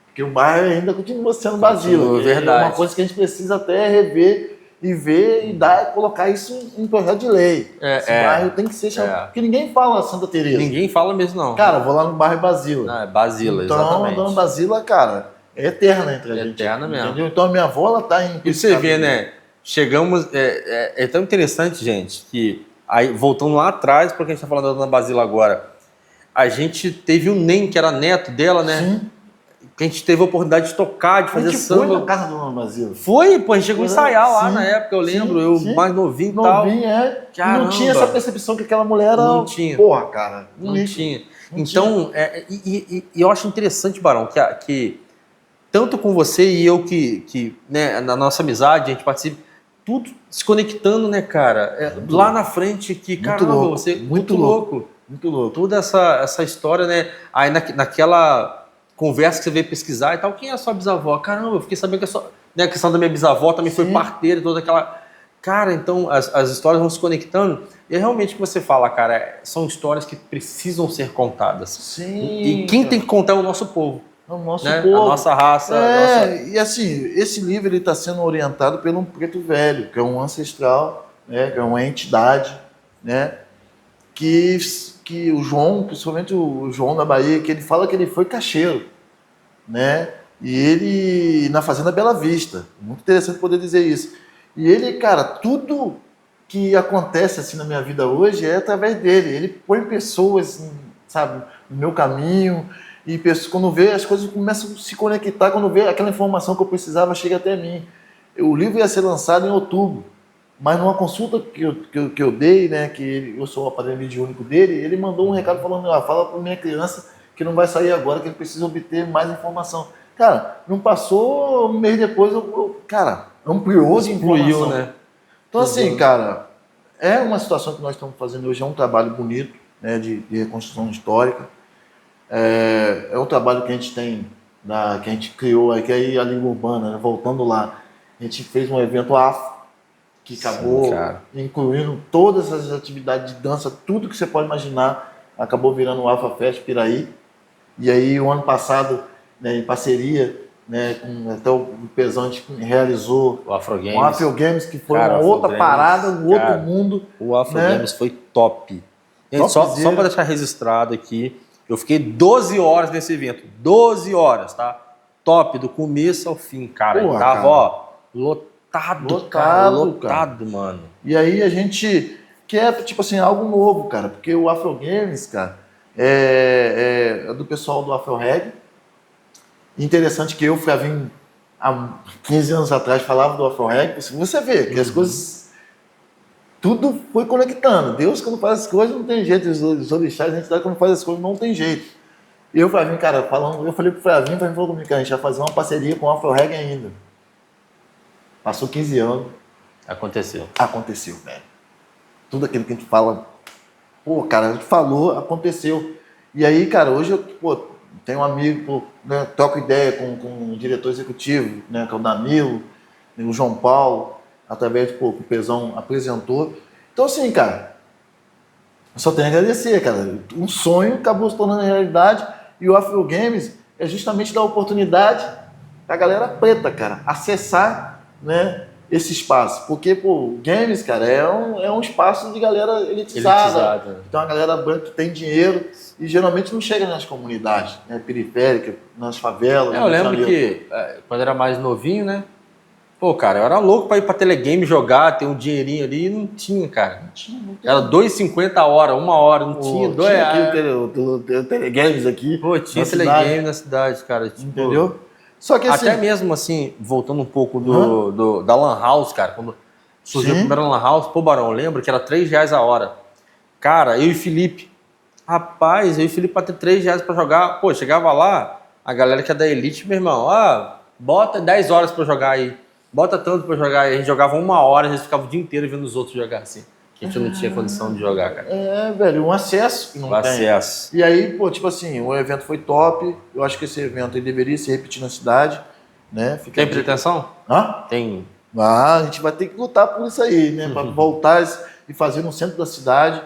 [SPEAKER 2] Porque o bairro ainda continua sendo Basila.
[SPEAKER 1] É verdade.
[SPEAKER 2] É uma coisa que a gente precisa até rever e ver e colocar isso em projeto de lei. Esse bairro tem que ser chamado. Porque ninguém fala Santa Teresa.
[SPEAKER 1] Ninguém fala mesmo, não.
[SPEAKER 2] Cara, vou lá no bairro Basila.
[SPEAKER 1] Basila,
[SPEAKER 2] então,
[SPEAKER 1] exatamente.
[SPEAKER 2] Então, a Dona Basila, cara, é eterna entre a gente.
[SPEAKER 1] Eterna mesmo.
[SPEAKER 2] Entendeu? Então, a minha avó, ela tá em...
[SPEAKER 1] E você vê, né? Chegamos... É tão interessante, gente, que... Aí, voltando lá atrás, porque a gente tá falando da Dona Basila agora, a gente teve um NEM, que era neto dela, né?
[SPEAKER 2] Sim.
[SPEAKER 1] Que a gente teve a oportunidade de tocar, de fazer samba.
[SPEAKER 2] Foi na casa da Dona Basila.
[SPEAKER 1] Foi, pô, a gente chegou a ensaiar lá na época, eu lembro, eu mais novinho e tal.
[SPEAKER 2] Não tinha essa percepção que aquela mulher era...
[SPEAKER 1] Não tinha.
[SPEAKER 2] Porra, cara.
[SPEAKER 1] Não tinha. Então, eu acho interessante, Barão, que tanto com você e eu que né, na nossa amizade, a gente participa, tudo se conectando, né, cara? Lá na frente, que, caramba,
[SPEAKER 2] louco,
[SPEAKER 1] você...
[SPEAKER 2] Muito louco.
[SPEAKER 1] Toda essa história, né? Aí naquela conversa que você veio pesquisar e tal, quem é a sua bisavó? Caramba, eu fiquei sabendo que a questão da minha bisavó também foi parteira, toda aquela... Cara, então as histórias vão se conectando e é realmente o que você fala, cara, são histórias que precisam ser contadas.
[SPEAKER 2] Sim.
[SPEAKER 1] E quem tem que contar é o nosso povo.
[SPEAKER 2] O nosso
[SPEAKER 1] né?
[SPEAKER 2] povo.
[SPEAKER 1] A nossa raça.
[SPEAKER 2] E assim, esse livro está sendo orientado pelo Preto Velho, que é um ancestral, né? Que é uma entidade, né? Que o João, principalmente o João da Bahia, que ele fala que ele foi cacheiro, né? E ele, na Fazenda Bela Vista, muito interessante poder dizer isso. E ele, cara, tudo que acontece assim na minha vida hoje é através dele. Ele põe pessoas, sabe, no meu caminho, e quando vê, as coisas começam a se conectar, quando vê aquela informação que eu precisava chega até mim. O livro ia ser lançado em outubro, mas numa consulta que eu dei, né, que eu sou o padrinho mediúnico dele, ele mandou um recado falando, fala para minha criança que não vai sair agora, que ele precisa obter mais informação. Cara, não passou um mês depois, cara, ampliou de informação.
[SPEAKER 1] Né?
[SPEAKER 2] Então assim, cara, é uma situação que nós estamos fazendo hoje, é um trabalho bonito, né, de reconstrução histórica. É um trabalho que a gente tem, que a gente criou aqui, aí a língua urbana, né, voltando lá, a gente fez um evento afro, que acabou incluindo todas as atividades de dança, tudo que você pode imaginar, acabou virando o Alpha Fest Piraí. E aí, o ano passado, né, em parceria né? Até o Pesante realizou
[SPEAKER 1] O Afro Games.
[SPEAKER 2] o Afro Games, que foi
[SPEAKER 1] Cara,
[SPEAKER 2] uma
[SPEAKER 1] Afro
[SPEAKER 2] outra
[SPEAKER 1] Games,
[SPEAKER 2] parada, um outro
[SPEAKER 1] cara,
[SPEAKER 2] mundo.
[SPEAKER 1] O Afro
[SPEAKER 2] né?
[SPEAKER 1] Games foi top. Gente, só
[SPEAKER 2] Topzera.
[SPEAKER 1] para deixar registrado aqui, eu fiquei 12 horas nesse evento. 12 horas, tá? Top, do começo ao fim, cara.
[SPEAKER 2] Porra,
[SPEAKER 1] E tava,
[SPEAKER 2] cara.
[SPEAKER 1] ó, lotado, mano.
[SPEAKER 2] E aí a gente quer, tipo assim, algo novo, cara. Porque o Afro Games, cara, é do pessoal do Afro Reggae. Interessante que eu, Flavinho, há 15 anos atrás, falava do Afro Reggae. Você vê que as coisas... Tudo foi conectando. Deus, quando faz as coisas, não tem jeito. Os orixás, a entidade, quando faz as coisas, não tem jeito. E eu, Flavinho, cara, eu falei pro Flavinho, o Flavinho falou comigo que a gente ia fazer uma parceria com o Afro Reggae ainda. Passou 15 anos. Aconteceu, velho. Tudo aquilo que a gente fala, pô, cara, a gente falou, aconteceu. E aí, cara, hoje eu, pô, tenho um amigo, pô, né, troco ideia com o diretor executivo, né, que é o Danilo, o João Paulo, através, pô, que o Pezão apresentou. Então, assim, cara, eu só tenho a agradecer, cara. Um sonho acabou se tornando realidade e o Afro Games é justamente dar oportunidade pra galera preta, cara, acessar, né, esse espaço. Porque, pô, games, cara, é um espaço de galera elitizada. Então, a galera branca que tem dinheiro e geralmente não chega nas comunidades, né, periféricas, nas favelas.
[SPEAKER 1] Eu lembro que, quando era mais novinho, né? Pô, cara, eu era louco pra ir pra telegame jogar, ter um dinheirinho ali e não tinha, cara. Não tinha. Era R$2,50 a hora, 1 hora, não tinha.
[SPEAKER 2] Tinha aqui o telegames aqui.
[SPEAKER 1] Pô, tinha telegame na cidade, cara. Tipo,
[SPEAKER 2] entendeu? Só que assim,
[SPEAKER 1] até mesmo assim, voltando um pouco da Lan House, cara, quando surgiu a primeira Lan House, pô, Barão, lembra que era R$3 a hora. Cara, eu e Felipe, rapaz, eu e Felipe pra ter R$3 pra jogar, pô, chegava lá, a galera que é da Elite, meu irmão, bota 10 horas pra jogar aí, bota tanto pra jogar aí, a gente jogava 1 hora, a gente ficava o dia inteiro vendo os outros jogar assim. Que a gente não tinha condição de jogar, cara.
[SPEAKER 2] Velho, um acesso que não tem.
[SPEAKER 1] Acesso.
[SPEAKER 2] E aí, pô, tipo assim, o evento foi top. Eu acho que esse evento ele deveria se repetir na cidade, né?
[SPEAKER 1] Tem pretensão?
[SPEAKER 2] Hã?
[SPEAKER 1] Tem.
[SPEAKER 2] A gente vai ter que lutar por isso aí, né? Para voltar e fazer no centro da cidade,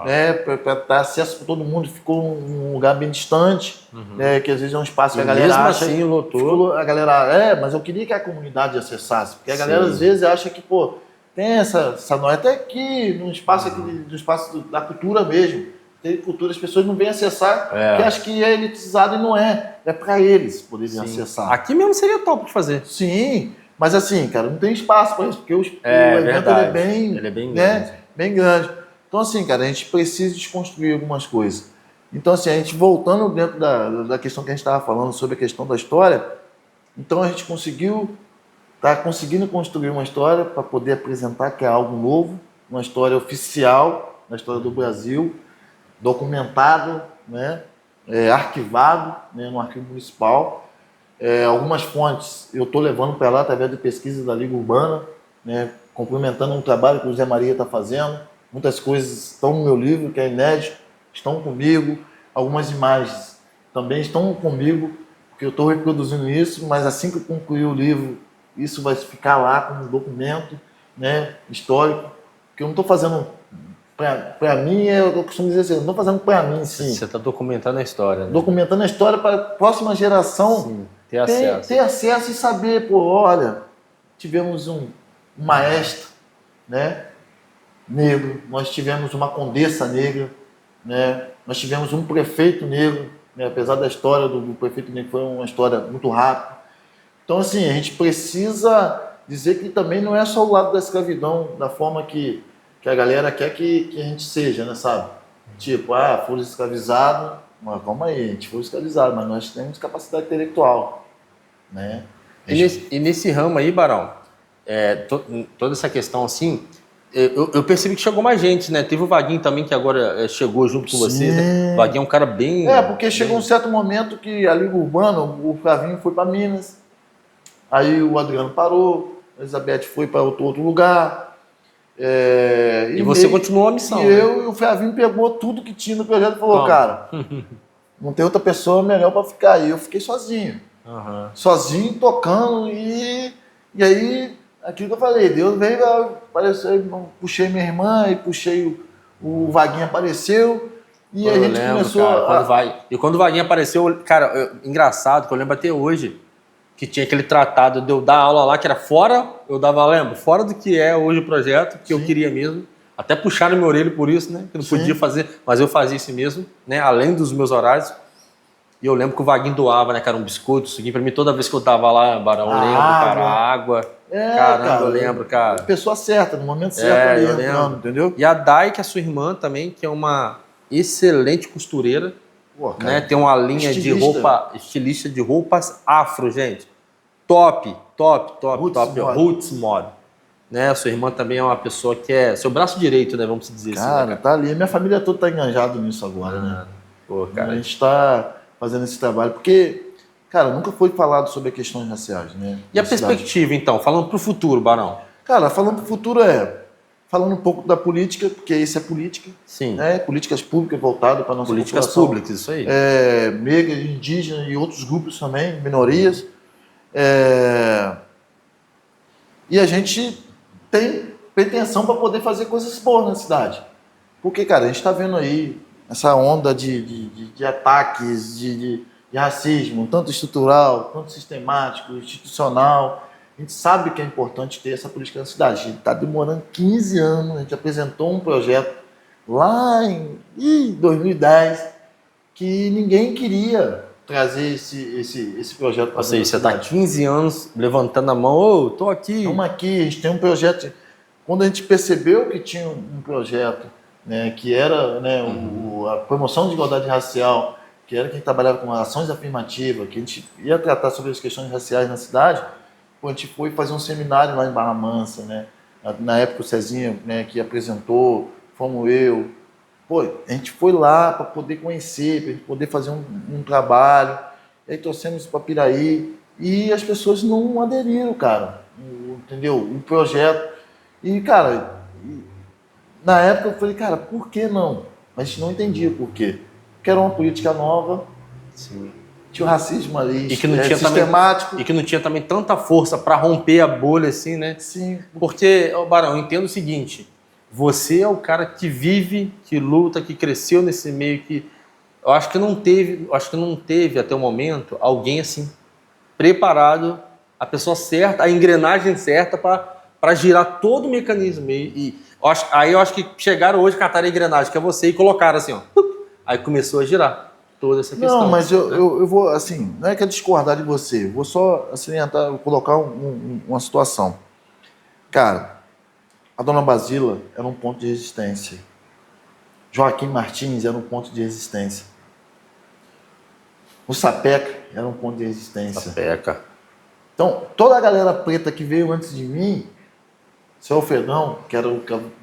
[SPEAKER 2] né? Para dar acesso para todo mundo. Ficou um lugar bem distante, né? Que às vezes é um espaço que a galera
[SPEAKER 1] mesmo
[SPEAKER 2] acha.
[SPEAKER 1] Assim, lotou.
[SPEAKER 2] A galera, mas eu queria que a comunidade acessasse, porque a galera às vezes acha que, pô, tem essa noia até aqui, no espaço aqui, no espaço da cultura mesmo. Tem cultura, as pessoas não vêm acessar, porque acham que é elitizado e não é. É para eles poderem acessar.
[SPEAKER 1] Aqui mesmo seria top de fazer.
[SPEAKER 2] Sim, mas assim, cara, não tem espaço para isso, porque o evento ele é bem grande. Bem grande. Então, assim, cara, a gente precisa desconstruir algumas coisas. Então, assim, a gente voltando dentro da questão que a gente estava falando sobre a questão da história, então a gente está conseguindo construir uma história para poder apresentar que é algo novo, uma história oficial, na história do Brasil, documentado, né, arquivado, né, no arquivo municipal. Algumas fontes eu estou levando para lá através de pesquisa da Liga Urbana, né, complementando um trabalho que o Zé Maria está fazendo. Muitas coisas estão no meu livro, que é inédito, estão comigo. Algumas imagens também estão comigo, porque eu estou reproduzindo isso, mas assim que eu concluir o livro, isso vai ficar lá como um documento, né, histórico, que eu não estou fazendo para mim, eu costumo dizer assim, eu não estou fazendo para mim, sim.
[SPEAKER 1] Você está documentando a história, né?
[SPEAKER 2] Documentando a história para a próxima geração
[SPEAKER 1] ter acesso
[SPEAKER 2] e saber, pô, olha, tivemos um maestro, né, negro, nós tivemos uma condessa negra, né, nós tivemos um prefeito negro, né, apesar da história do prefeito negro foi uma história muito rápida. Então, assim, a gente precisa dizer que também não é só o lado da escravidão, da forma que a galera quer que a gente seja, né, sabe? Tipo, foram escravizados, mas calma aí, a gente foi escravizado, mas nós temos capacidade intelectual, né?
[SPEAKER 1] E nesse ramo aí, Barão, toda essa questão assim, eu percebi que chegou mais gente, né? Teve o Vaguinho também, que agora chegou junto com vocês, né? O Vaguinho é um cara bem...
[SPEAKER 2] porque chegou um certo momento que a Liga Urbana, o Flavinho foi para Minas, aí o Adriano parou, a Elizabeth foi para outro lugar.
[SPEAKER 1] E você continuou a missão.
[SPEAKER 2] E eu e o Flavinho pegou tudo que tinha no projeto e falou, cara, não tem outra pessoa melhor para ficar. E eu fiquei sozinho. Sozinho, tocando. E aí, aquilo que eu falei, Deus veio, apareceu, puxei minha irmã e puxei o Vaguinho apareceu. E a gente começou
[SPEAKER 1] cara, E quando o Vaguinho apareceu, cara, engraçado, que eu lembro até hoje, que tinha aquele tratado de eu dar aula lá, que era fora, eu dava, lembro, fora do que é hoje o projeto, que eu queria mesmo. Até puxaram meu orelho por isso, né? Que eu não podia fazer, mas eu fazia isso mesmo, né? Além dos meus horários. E eu lembro que o Vaguinho doava, né, cara, um biscoito, isso aqui pra mim, toda vez que eu tava lá, Barão, eu lembro, cara, a água. Caramba, cara, eu lembro, cara.
[SPEAKER 2] Pessoa certa, no momento certo ali
[SPEAKER 1] eu
[SPEAKER 2] entrando,
[SPEAKER 1] lembro.
[SPEAKER 2] entendeu?
[SPEAKER 1] E a Dai, que é a sua irmã também, que é uma excelente costureira,
[SPEAKER 2] Pô, cara,
[SPEAKER 1] né? Tem uma linha de roupa, estilista de roupas afro, gente. Top. Roots Mod. Né? A sua irmã também é uma pessoa que é seu braço direito, né? Vamos dizer assim.
[SPEAKER 2] Cara,
[SPEAKER 1] Né,
[SPEAKER 2] tá ali. Minha família toda tá enganjada nisso agora, né?
[SPEAKER 1] Pô, cara.
[SPEAKER 2] A gente tá fazendo esse trabalho, porque, cara, nunca foi falado sobre questões raciais, né?
[SPEAKER 1] E a perspectiva, então? Falando pro futuro, Barão.
[SPEAKER 2] Cara, falando pro futuro falando um pouco da política, porque isso é política.
[SPEAKER 1] Sim.
[SPEAKER 2] Né? Políticas públicas voltadas para a nossa
[SPEAKER 1] políticas
[SPEAKER 2] população.
[SPEAKER 1] Públicas, isso aí.
[SPEAKER 2] Negra, indígena e outros grupos também, minorias. E a gente tem pretensão para poder fazer coisas boas na cidade. Porque, cara, a gente está vendo aí essa onda de ataques, de racismo, tanto estrutural, tanto sistemático, institucional. A gente sabe que é importante ter essa política na cidade. A gente está demorando 15 anos, a gente apresentou um projeto lá em 2010 que ninguém queria trazer esse projeto para a cidade.
[SPEAKER 1] Ou seja, você está 15 anos levantando a mão, estou aqui.
[SPEAKER 2] Estamos aqui, a gente tem um projeto. Quando a gente percebeu que tinha um projeto, né, que era, né, a promoção de igualdade racial, que era quem trabalhava com ações afirmativas, que a gente ia tratar sobre as questões raciais na cidade, a gente foi fazer um seminário lá em Barra Mansa, né? Na época o Cezinha, né, que apresentou, fomos eu. Pô, a gente foi lá para poder conhecer, para poder fazer um trabalho. E aí trouxemos isso para Piraí e as pessoas não aderiram, cara. Entendeu? O projeto. E, cara, na época eu falei, cara, por que não? Mas a gente não entendia por quê. Porque era uma política nova.
[SPEAKER 1] Sim.
[SPEAKER 2] Tinha o racismo ali,
[SPEAKER 1] e que não tinha
[SPEAKER 2] sistemático.
[SPEAKER 1] Também, e que não tinha também tanta força para romper a bolha, assim, né?
[SPEAKER 2] Sim.
[SPEAKER 1] Porque, Barão, eu entendo o seguinte, você é o cara que vive, que luta, que cresceu nesse meio, que eu acho que não teve até o momento alguém assim preparado, a pessoa certa, a engrenagem certa para girar todo o mecanismo. Aí eu acho que chegaram hoje, cataram a engrenagem, que é você, e colocaram assim, ó. Aí começou a girar toda essa questão.
[SPEAKER 2] Não, mas eu vou, assim, não é que é discordar de você, vou só assim, colocar uma situação. Cara, a Dona Basila era um ponto de resistência. Joaquim Martins era um ponto de resistência. O Sapeca era um ponto de resistência.
[SPEAKER 1] Sapeca.
[SPEAKER 2] Então, toda a galera preta que veio antes de mim, seu Alfredão, que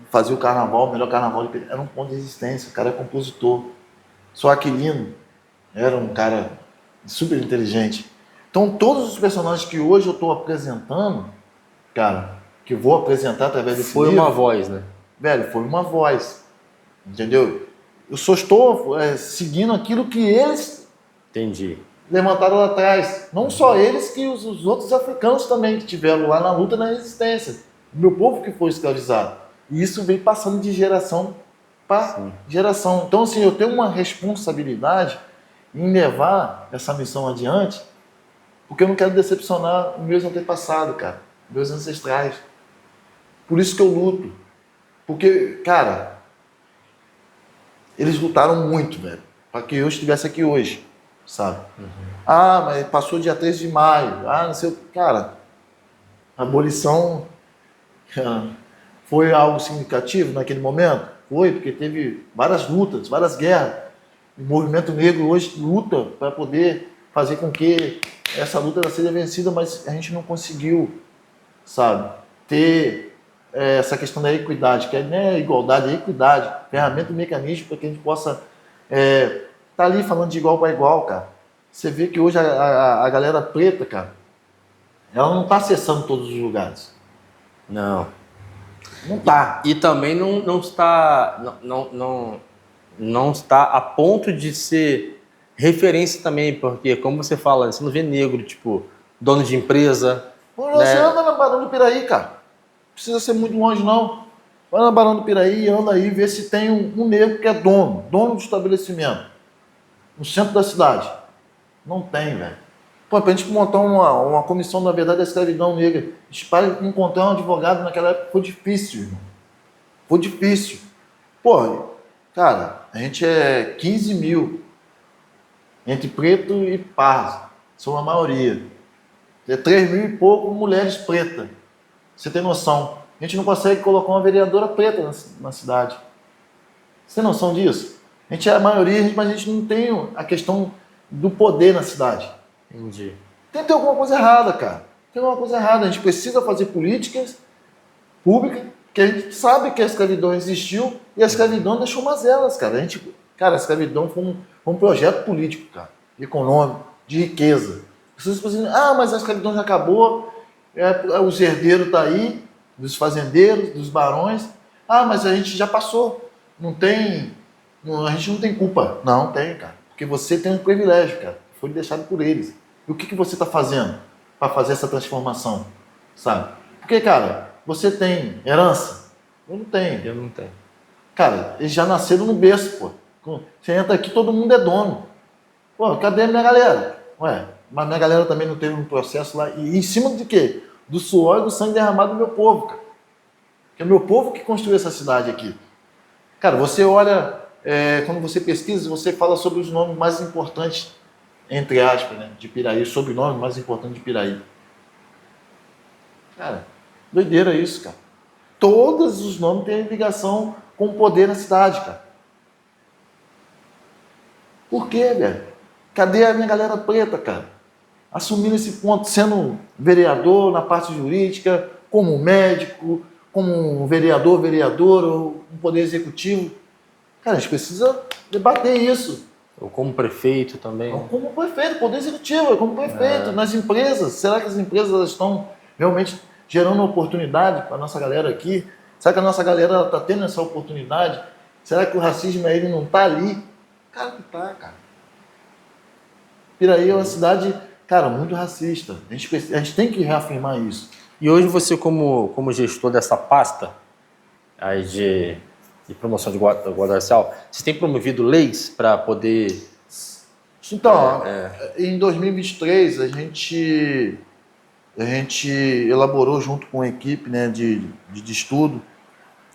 [SPEAKER 2] fazia o carnaval, o melhor carnaval de Pedro, era um ponto de resistência. O cara é compositor. Seu Aquilino era um cara super inteligente. Então, todos os personagens que hoje eu estou apresentando, cara, que eu vou apresentar através desse livro...
[SPEAKER 1] Foi uma voz, né?
[SPEAKER 2] Velho, foi uma voz. Entendeu? Eu só estou seguindo aquilo que eles...
[SPEAKER 1] Entendi.
[SPEAKER 2] Levantaram lá atrás. Não só eles, que os outros africanos também que tiveram lá na luta, na resistência. O meu povo que foi escravizado. E isso vem passando de geração para geração. Então, assim, eu tenho uma responsabilidade em levar essa missão adiante, porque eu não quero decepcionar os meus antepassados, cara. Meus ancestrais. Por isso que eu luto. Porque, cara, eles lutaram muito, velho, para que eu estivesse aqui hoje, sabe? Ah, mas passou dia 13 de maio. Ah, não sei o... Cara, a abolição foi algo significativo naquele momento? Foi, porque teve várias lutas, várias guerras. O movimento negro hoje luta para poder fazer com que essa luta seja vencida, mas a gente não conseguiu, sabe, ter essa questão da equidade, que não é igualdade, é equidade, ferramenta e mecanismo para que a gente possa tá ali falando de igual para igual, cara. Você vê que hoje a galera preta, cara, ela não está acessando todos os lugares.
[SPEAKER 1] Não.
[SPEAKER 2] Não tá.
[SPEAKER 1] E também não está a ponto de ser referência também, porque, como você fala, você não vê negro, tipo, dono de empresa.
[SPEAKER 2] Pô, você anda na Barão do Piraí, cara. Não precisa ser muito longe, não. Vai na Barão do Piraí, anda aí, vê se tem um negro que é dono do estabelecimento, no centro da cidade. Não tem, velho. Pô, pra gente montar uma comissão da verdade da escravidão negra, para encontrar um advogado naquela época foi difícil, irmão. Foi difícil. Pô, cara, a gente é 15 mil, entre preto e pardo, são a maioria. É 3 mil e pouco mulheres pretas. Você tem noção? A gente não consegue colocar uma vereadora preta na cidade. Você tem noção disso? A gente é a maioria, mas a gente não tem a questão do poder na cidade.
[SPEAKER 1] Entendi.
[SPEAKER 2] Tem alguma coisa errada, cara. Tem alguma coisa errada. A gente precisa fazer políticas públicas, que a gente sabe que a escravidão existiu e a escravidão deixou mazelas, cara. A escravidão foi um projeto político, cara, econômico, de riqueza. As pessoas dizem, mas a escravidão já acabou, os herdeiros estão aí, dos fazendeiros, dos barões. Mas a gente já passou. A gente não tem culpa. Não, tem, cara. Porque você tem um privilégio, cara. Foi deixado por eles. E o que você está fazendo para fazer essa transformação? Sabe? Porque, cara, você tem herança? Eu não tenho.
[SPEAKER 1] Eu não tenho.
[SPEAKER 2] Cara, eles já nasceram no berço, pô. Você entra aqui, todo mundo é dono. Pô, cadê a minha galera? Ué, mas minha galera também não teve um processo lá. E em cima de quê? Do suor e do sangue derramado do meu povo, cara. Que é o meu povo que construiu essa cidade aqui. Cara, você olha, quando você pesquisa, você fala sobre os nomes mais importantes, entre aspas, né, de Piraí, sobrenome mais importante de Piraí. Cara, doideira isso, cara. Todos os nomes têm ligação com o poder na cidade, cara. Por quê, velho? Cadê a minha galera preta, cara? Assumindo esse ponto, sendo vereador na parte jurídica, como médico, como um vereador, ou um poder executivo. Cara, a gente precisa debater isso.
[SPEAKER 1] Ou como prefeito também.
[SPEAKER 2] Não como prefeito, poder executivo, como prefeito. Nas empresas, será que as empresas elas estão realmente gerando oportunidade para a nossa galera aqui? Será que a nossa galera está tendo essa oportunidade? Será que o racismo ele não está ali? Cara, não está, cara. Piraí é uma cidade, cara, muito racista. A gente tem que reafirmar isso.
[SPEAKER 1] E hoje você, como gestor dessa pasta aí de promoção de igualdade racial, você tem promovido leis para poder...
[SPEAKER 2] Então, em 2023, a gente elaborou junto com a equipe, né, de estudo,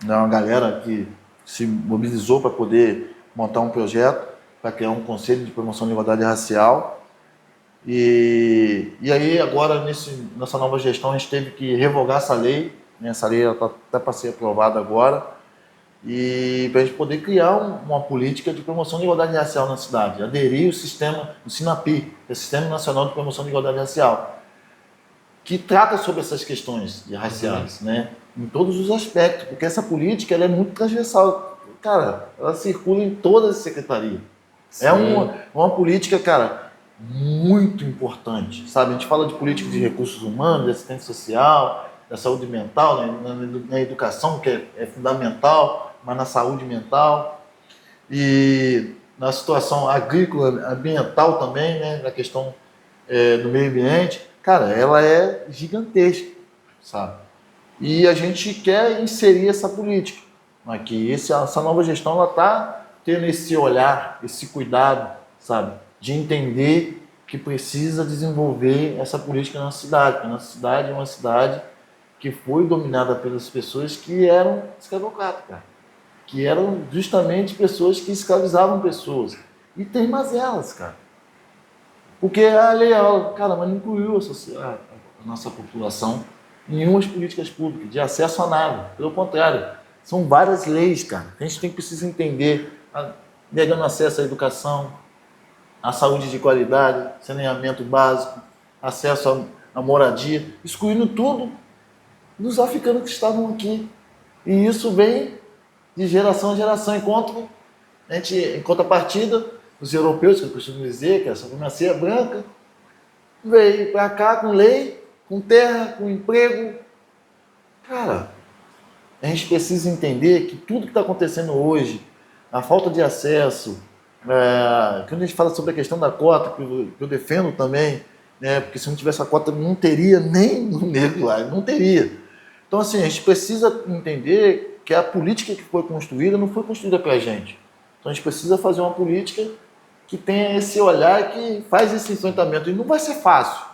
[SPEAKER 2] né, uma galera que se mobilizou para poder montar um projeto, para criar um conselho de promoção de igualdade racial. E aí, agora, nessa nova gestão, a gente teve que revogar essa lei, né, essa lei está até para ser aprovada agora, e para a gente poder criar uma política de promoção de igualdade racial na cidade, aderir o SINAPI, que é o Sistema Nacional de Promoção de Igualdade Racial, que trata sobre essas questões raciais, né, em todos os aspectos, porque essa política ela é muito transversal, cara, ela circula em todas as secretarias. Sim. É uma política, cara, muito importante, sabe? A gente fala de política de recursos humanos, de assistência social, da saúde mental, né, na educação, que é fundamental, mas na saúde mental e na situação agrícola, ambiental também, né, na questão do meio ambiente, cara, ela é gigantesca, sabe? E a gente quer inserir essa política aqui. Essa nova gestão, ela está tendo esse olhar, esse cuidado, sabe? De entender que precisa desenvolver essa política na cidade, porque a nossa cidade é uma cidade que foi dominada pelas pessoas que eram escravocratas, cara. Que eram justamente pessoas que escravizavam pessoas. E tem mazelas, cara. Porque a lei, cara, mas não incluiu a nossa população em nenhuma políticas públicas, de acesso a nada. Pelo contrário, são várias leis, cara. A gente precisa entender, negando acesso à educação, à saúde de qualidade, saneamento básico, acesso à moradia, excluindo tudo dos africanos que estavam aqui. E isso vem de geração em geração, enquanto em contrapartida, os europeus, que eu costumo dizer, que é a supremacia branca, veio para cá com lei, com terra, com emprego. Cara, a gente precisa entender que tudo que está acontecendo hoje, a falta de acesso, quando a gente fala sobre a questão da cota, que eu defendo também, né, porque se não tivesse a cota não teria nem o negro lá, não teria. Então, assim, a gente precisa entender que a política que foi construída não foi construída para a gente. Então, a gente precisa fazer uma política que tenha esse olhar que faz esse enfrentamento. E não vai ser fácil.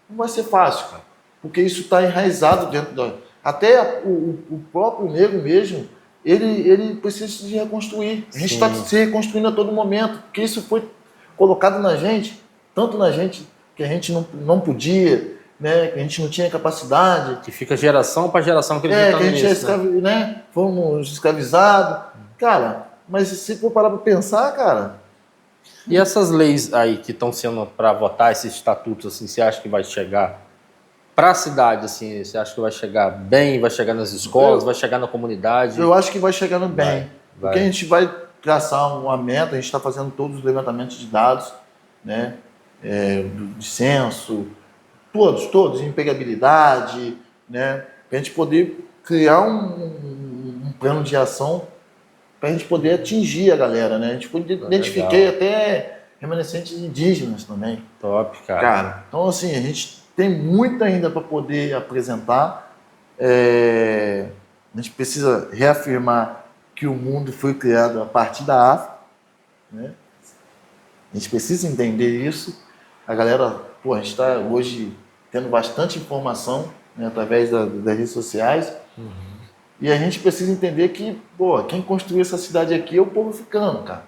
[SPEAKER 2] Não vai ser fácil, cara. Porque isso está enraizado dentro da... Até o próprio negro mesmo, ele precisa se reconstruir. A gente está se reconstruindo a todo momento, porque isso foi colocado na gente, tanto na gente que a gente não podia, né, que a gente não tinha capacidade.
[SPEAKER 1] Que fica geração para geração acreditando
[SPEAKER 2] que a gente
[SPEAKER 1] nisso,
[SPEAKER 2] né? Fomos escravizados. Cara, mas se for parar para pensar, cara...
[SPEAKER 1] E essas leis aí que estão sendo para votar, esses estatutos, assim, você acha que vai chegar para a cidade, assim, você acha que vai chegar bem, vai chegar nas escolas, vai chegar na comunidade?
[SPEAKER 2] Eu acho que vai chegando bem.
[SPEAKER 1] Vai.
[SPEAKER 2] Porque a gente vai traçar uma meta, a gente está fazendo todos os levantamentos de dados, né? De censo, todos, empregabilidade, né? Para a gente poder criar um plano de ação para a gente poder atingir a galera, né? A gente identifiquei até remanescentes indígenas também.
[SPEAKER 1] Top, cara.
[SPEAKER 2] Então assim, a gente tem muito ainda para poder apresentar. A gente precisa reafirmar que o mundo foi criado a partir da África, né? A gente precisa entender isso. A galera, a gente está hoje tendo bastante informação, né, através das redes sociais. E a gente precisa entender que, quem construiu essa cidade aqui é o povo africano, cara.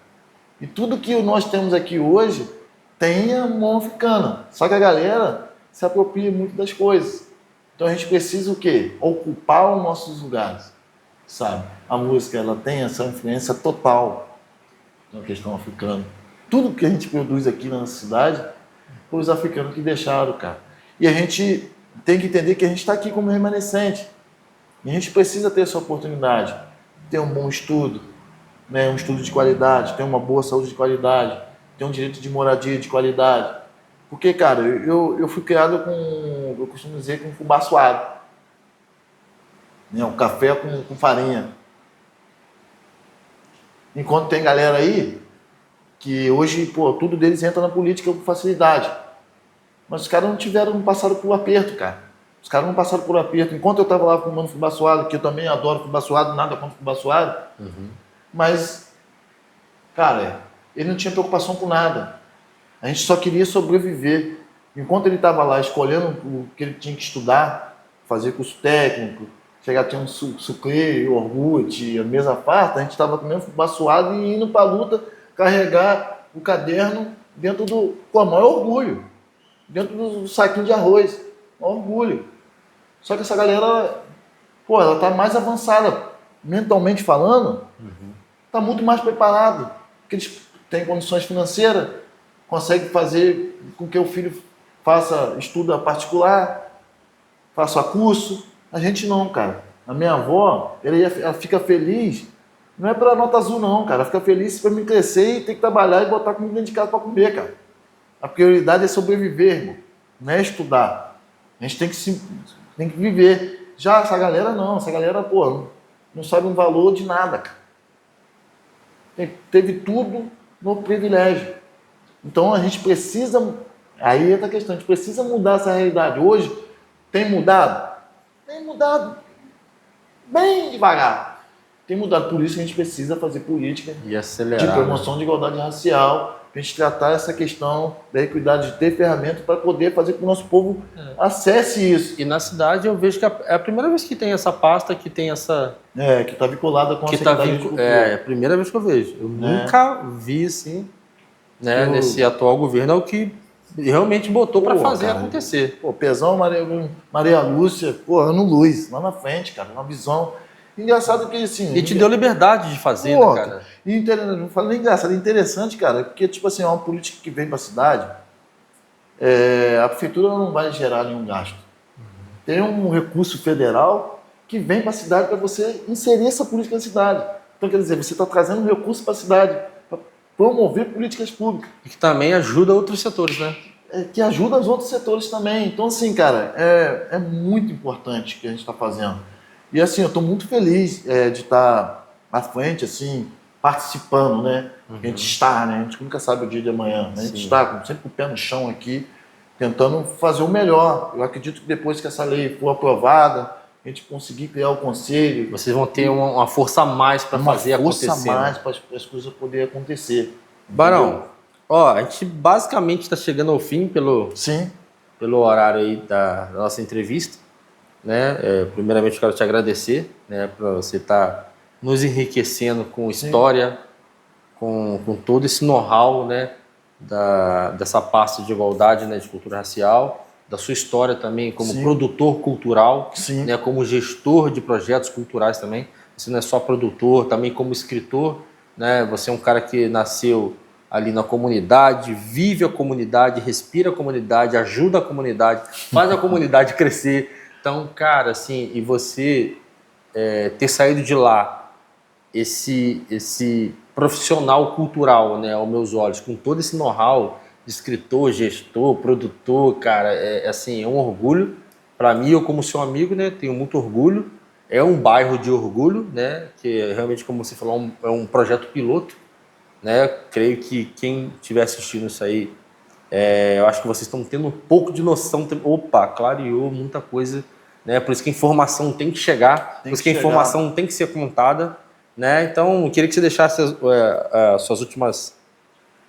[SPEAKER 2] E tudo que nós temos aqui hoje tem a mão africana. Só que a galera se apropria muito das coisas. Então a gente precisa o quê? Ocupar os nossos lugares, sabe? A música, ela tem essa influência total na questão africana. Tudo que a gente produz aqui na nossa cidade foi os africanos que deixaram, cara. E a gente tem que entender que a gente está aqui como remanescente. E a gente precisa ter essa oportunidade, ter um bom estudo, né? Um estudo de qualidade, ter uma boa saúde de qualidade, ter um direito de moradia de qualidade. Porque, cara, eu fui criado com, eu costumo dizer, com fubá suado. Né? Um café com farinha. Enquanto tem galera aí que hoje, tudo deles entra na política com facilidade. Mas os caras não passaram por aperto, cara. Os caras não passaram por aperto. Enquanto eu estava lá fumando fubá suado, que eu também adoro fubá suado, nada contra fubá suado, mas, cara, ele não tinha preocupação com nada. A gente só queria sobreviver. Enquanto ele estava lá escolhendo o que ele tinha que estudar, fazer curso técnico, chegar a ter um sucre, iogurte, a mesa farta, a gente estava comendo fubá suado e indo para a luta carregar o caderno com a maior orgulho, dentro do saquinho de arroz, orgulho. Só que essa galera, ela tá mais avançada, mentalmente falando, tá muito mais preparado, porque eles têm condições financeiras, conseguem fazer com que o filho estuda particular, faça curso. A gente não, cara. A minha avó, ela fica feliz, não é pela nota azul não, cara, ela fica feliz para me crescer e ter que trabalhar e botar comida dentro de casa para comer, cara. A prioridade é sobreviver, irmão, não é estudar. A gente tem que viver. Já essa galera não, não sabe um valor de nada, cara. Teve tudo no privilégio. Então a gente precisa, aí entra a questão, a gente precisa mudar essa realidade. Hoje, tem mudado? Tem mudado bem devagar. Tem mudado, por isso que a gente precisa fazer política de promoção de igualdade racial, para a gente tratar essa questão da equidade, de ter ferramentas para poder fazer com que o nosso povo acesse isso.
[SPEAKER 1] E na cidade eu vejo que é a primeira vez que tem essa pasta, que tem essa...
[SPEAKER 2] que está vinculada com a Secretaria de Cultura.
[SPEAKER 1] É a primeira vez que eu vejo. Eu nunca vi assim, né, nesse atual governo, é o que realmente botou para fazer acontecer.
[SPEAKER 2] Pezão, Maria Lúcia, ano luz, lá na frente, cara, uma visão... Engraçado que assim...
[SPEAKER 1] E te deu liberdade de fazer, né, cara?
[SPEAKER 2] Não falo nem engraçado, é interessante, cara, porque, tipo assim, é uma política que vem para a cidade, a prefeitura não vai gerar nenhum gasto. Tem um recurso federal que vem para a cidade para você inserir essa política na cidade. Então, quer dizer, você está trazendo um recurso para a cidade, para promover políticas públicas.
[SPEAKER 1] E que também ajuda outros setores, né?
[SPEAKER 2] Que ajuda os outros setores também. Então, assim, cara, é muito importante o que a gente está fazendo. E assim, eu estou muito feliz de estar à frente, assim, participando, né? A gente está, né? A gente nunca sabe o dia de amanhã. Né? A gente está sempre com o pé no chão aqui, tentando fazer o melhor. Eu acredito que depois que essa lei for aprovada, a gente conseguir criar o conselho...
[SPEAKER 1] Vocês vão ter uma força a mais para fazer acontecer.
[SPEAKER 2] Uma força a mais para as coisas poderem acontecer.
[SPEAKER 1] Barão, Ó, a gente basicamente está chegando ao fim
[SPEAKER 2] Sim.
[SPEAKER 1] pelo horário aí da nossa entrevista, né? Primeiramente, eu quero te agradecer, né, por você estar nos enriquecendo com história, com todo esse know-how, né, dessa pasta de igualdade, né, de cultura racial, da sua história também como produtor cultural, né, como gestor de projetos culturais também. Você não é só produtor, também como escritor, né? Você é um cara que nasceu ali na comunidade, vive a comunidade, respira a comunidade, ajuda a comunidade, faz a comunidade crescer. Então, cara, assim, e você ter saído de lá, esse profissional cultural, né, aos meus olhos, com todo esse know-how de escritor, gestor, produtor, cara, assim, é um orgulho para mim. Eu como seu amigo, né, tenho muito orgulho. É um bairro de orgulho, né, que realmente, como você falou, é um projeto piloto, né. Creio que quem estiver assistindo isso aí, eu acho que vocês estão tendo um pouco de noção. Opa, clareou muita coisa, né? Por isso que a informação tem que chegar, por isso que a informação tem que ser contada, né? Então, eu queria que você deixasse as suas últimas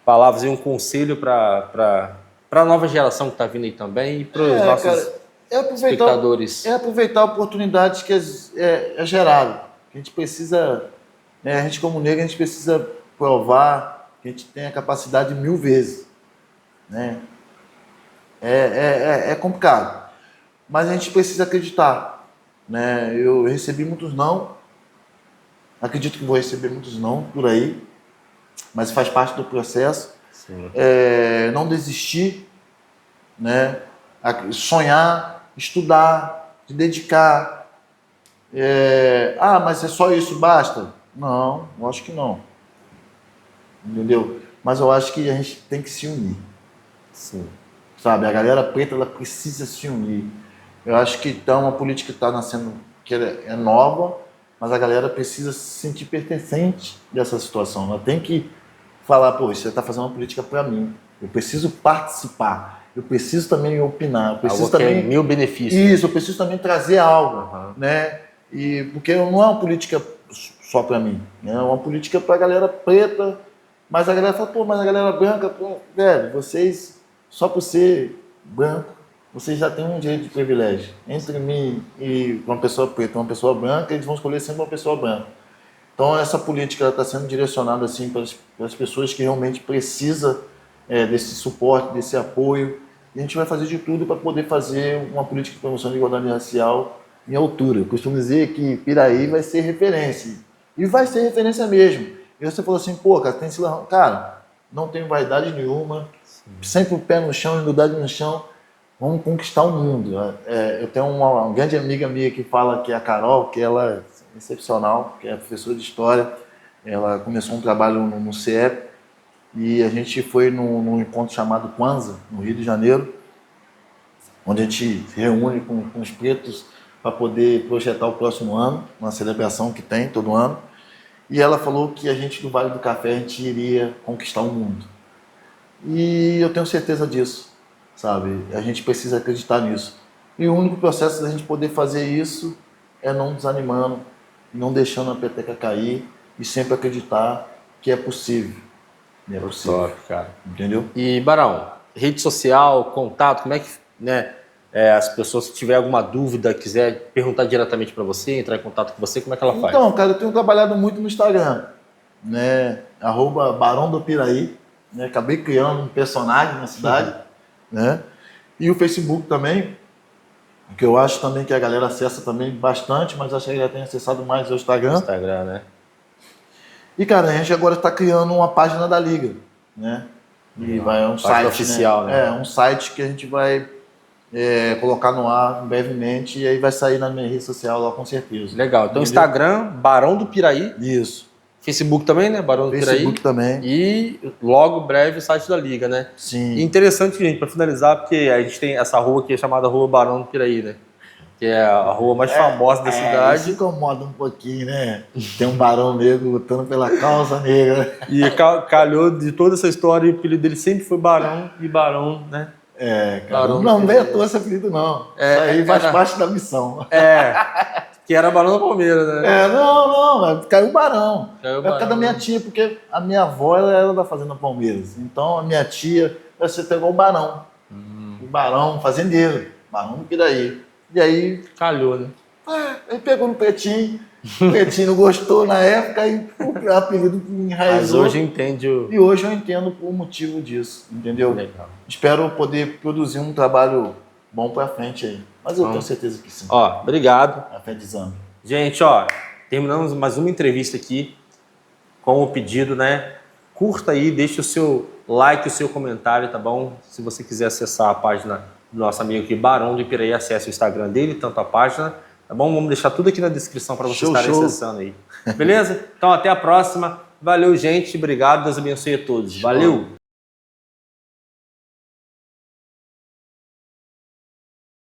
[SPEAKER 1] palavras e um conselho para a nova geração que está vindo aí também e para os nossos espectadores.
[SPEAKER 2] É aproveitar a oportunidade que é gerada. A gente precisa, né, a gente como negro, a gente precisa provar que a gente tem a capacidade 1000 vezes. Né? É complicado, mas a gente precisa acreditar. Né? Eu recebi muitos não, acredito que vou receber muitos não por aí, mas faz parte do processo. Não desistir, né? Sonhar, estudar, se dedicar. Mas é só isso, basta? Não, eu acho que não. Entendeu? Mas eu acho que a gente tem que se unir.
[SPEAKER 1] Sim.
[SPEAKER 2] Sabe, a galera preta, ela precisa se unir. Eu acho que então uma política está nascendo, que é nova, mas a galera precisa se sentir pertencente dessa situação. Ela tem que falar, pô, você está fazendo uma política para mim. Eu preciso participar. Eu preciso também opinar. Eu preciso
[SPEAKER 1] algo
[SPEAKER 2] também
[SPEAKER 1] que é meu benefício.
[SPEAKER 2] Isso, eu preciso também trazer algo, né? E porque não é uma política só para mim, né? É uma política para a galera preta. Mas a galera fala, pô, mas a galera branca, pô, velho, vocês, só por ser branco, vocês já têm um direito de privilégio. Entre mim e uma pessoa preta, uma pessoa branca, eles vão escolher sempre uma pessoa branca. Então essa política está sendo direcionada assim para as pessoas que realmente precisam desse suporte, desse apoio. E a gente vai fazer de tudo para poder fazer uma política de promoção de igualdade racial em altura. Eu costumo dizer que Piraí vai ser referência. E vai ser referência mesmo. E você falou assim, pô, cara, tem esse... Cara, não tenho vaidade nenhuma, sempre o pé no chão, humildade no chão, vamos conquistar o mundo. Eu tenho uma grande amiga minha que fala, que é a Carol, que ela é excepcional, que é professora de História. Ela começou um trabalho no CIEP e a gente foi num encontro chamado Kwanzaa, no Rio de Janeiro, onde a gente se reúne com os pretos para poder projetar o próximo ano, uma celebração que tem todo ano. E ela falou que a gente do Vale do Café, a gente iria conquistar o mundo. E eu tenho certeza disso, sabe? A gente precisa acreditar nisso. E o único processo da gente poder fazer isso é não desanimando, não deixando a peteca cair e sempre acreditar que é possível. É possível.
[SPEAKER 1] Top, cara.
[SPEAKER 2] Entendeu?
[SPEAKER 1] E, Barão, rede social, contato, como é que, né? As pessoas, se tiver alguma dúvida, quiser perguntar diretamente para você, entrar em contato com você, como é que ela faz?
[SPEAKER 2] Então, cara, eu tenho trabalhado muito no Instagram, né? @Barão do Piraí, né? Acabei criando um personagem na cidade, né? E o Facebook também, que eu acho também que a galera acessa também bastante, mas acho que a galera tem acessado mais o Instagram.
[SPEAKER 1] Instagram, né?
[SPEAKER 2] E, cara, a gente agora está criando uma página da Liga, né? E vai um site
[SPEAKER 1] oficial, né?
[SPEAKER 2] Um site que a gente vai colocar no ar brevemente e aí vai sair na minha rede social lá com certeza.
[SPEAKER 1] Legal. Então, entendeu? Instagram, Barão do Piraí.
[SPEAKER 2] Isso.
[SPEAKER 1] Facebook também, né? Barão do Piraí.
[SPEAKER 2] Facebook também.
[SPEAKER 1] E logo, breve, o site da Liga, né?
[SPEAKER 2] Sim.
[SPEAKER 1] E interessante, gente, para finalizar, porque a gente tem essa rua aqui chamada Rua Barão do Piraí, né? Que é a rua mais famosa da cidade.
[SPEAKER 2] Isso incomoda um pouquinho, né? Tem um barão negro lutando pela causa negra.
[SPEAKER 1] E calhou de toda essa história, o apelido dele sempre foi Barão e Barão, né?
[SPEAKER 2] Cara. Não vem à toa esse apelido, não. Isso aí faz parte da missão.
[SPEAKER 1] Que era Barão do Palmeiras, né?
[SPEAKER 2] Não, caiu o Barão.
[SPEAKER 1] Caiu o
[SPEAKER 2] Vai ficar da
[SPEAKER 1] Barão.
[SPEAKER 2] minha tia, porque a minha avó ela era da Fazenda Palmeiras. Então a minha tia vai ser igual o Barão. O Barão, fazendeiro. Barão do Piraí. E aí,
[SPEAKER 1] Calhou, né?
[SPEAKER 2] ele pegou no Pretinho. O Pretinho não gostou na época e o apelido
[SPEAKER 1] Mas
[SPEAKER 2] enraizou.
[SPEAKER 1] hoje entende o...
[SPEAKER 2] E hoje eu entendo o motivo disso, entendeu?
[SPEAKER 1] Legal.
[SPEAKER 2] Espero poder produzir um trabalho bom pra frente aí. Mas eu tenho certeza que sim.
[SPEAKER 1] Ó, obrigado.
[SPEAKER 2] A fé de exame.
[SPEAKER 1] Gente, ó, terminamos mais uma entrevista aqui com o pedido, né? Curta aí, deixa o seu like, o seu comentário, tá bom? Se você quiser acessar a página do nosso amigo aqui, Barão do Piraí, acesse o Instagram dele, tanto a página, tá bom? Vamos deixar tudo aqui na descrição para vocês estarem acessando aí. Beleza? Então, até a próxima. Valeu, gente. Obrigado. Deus abençoe a todos. Valeu!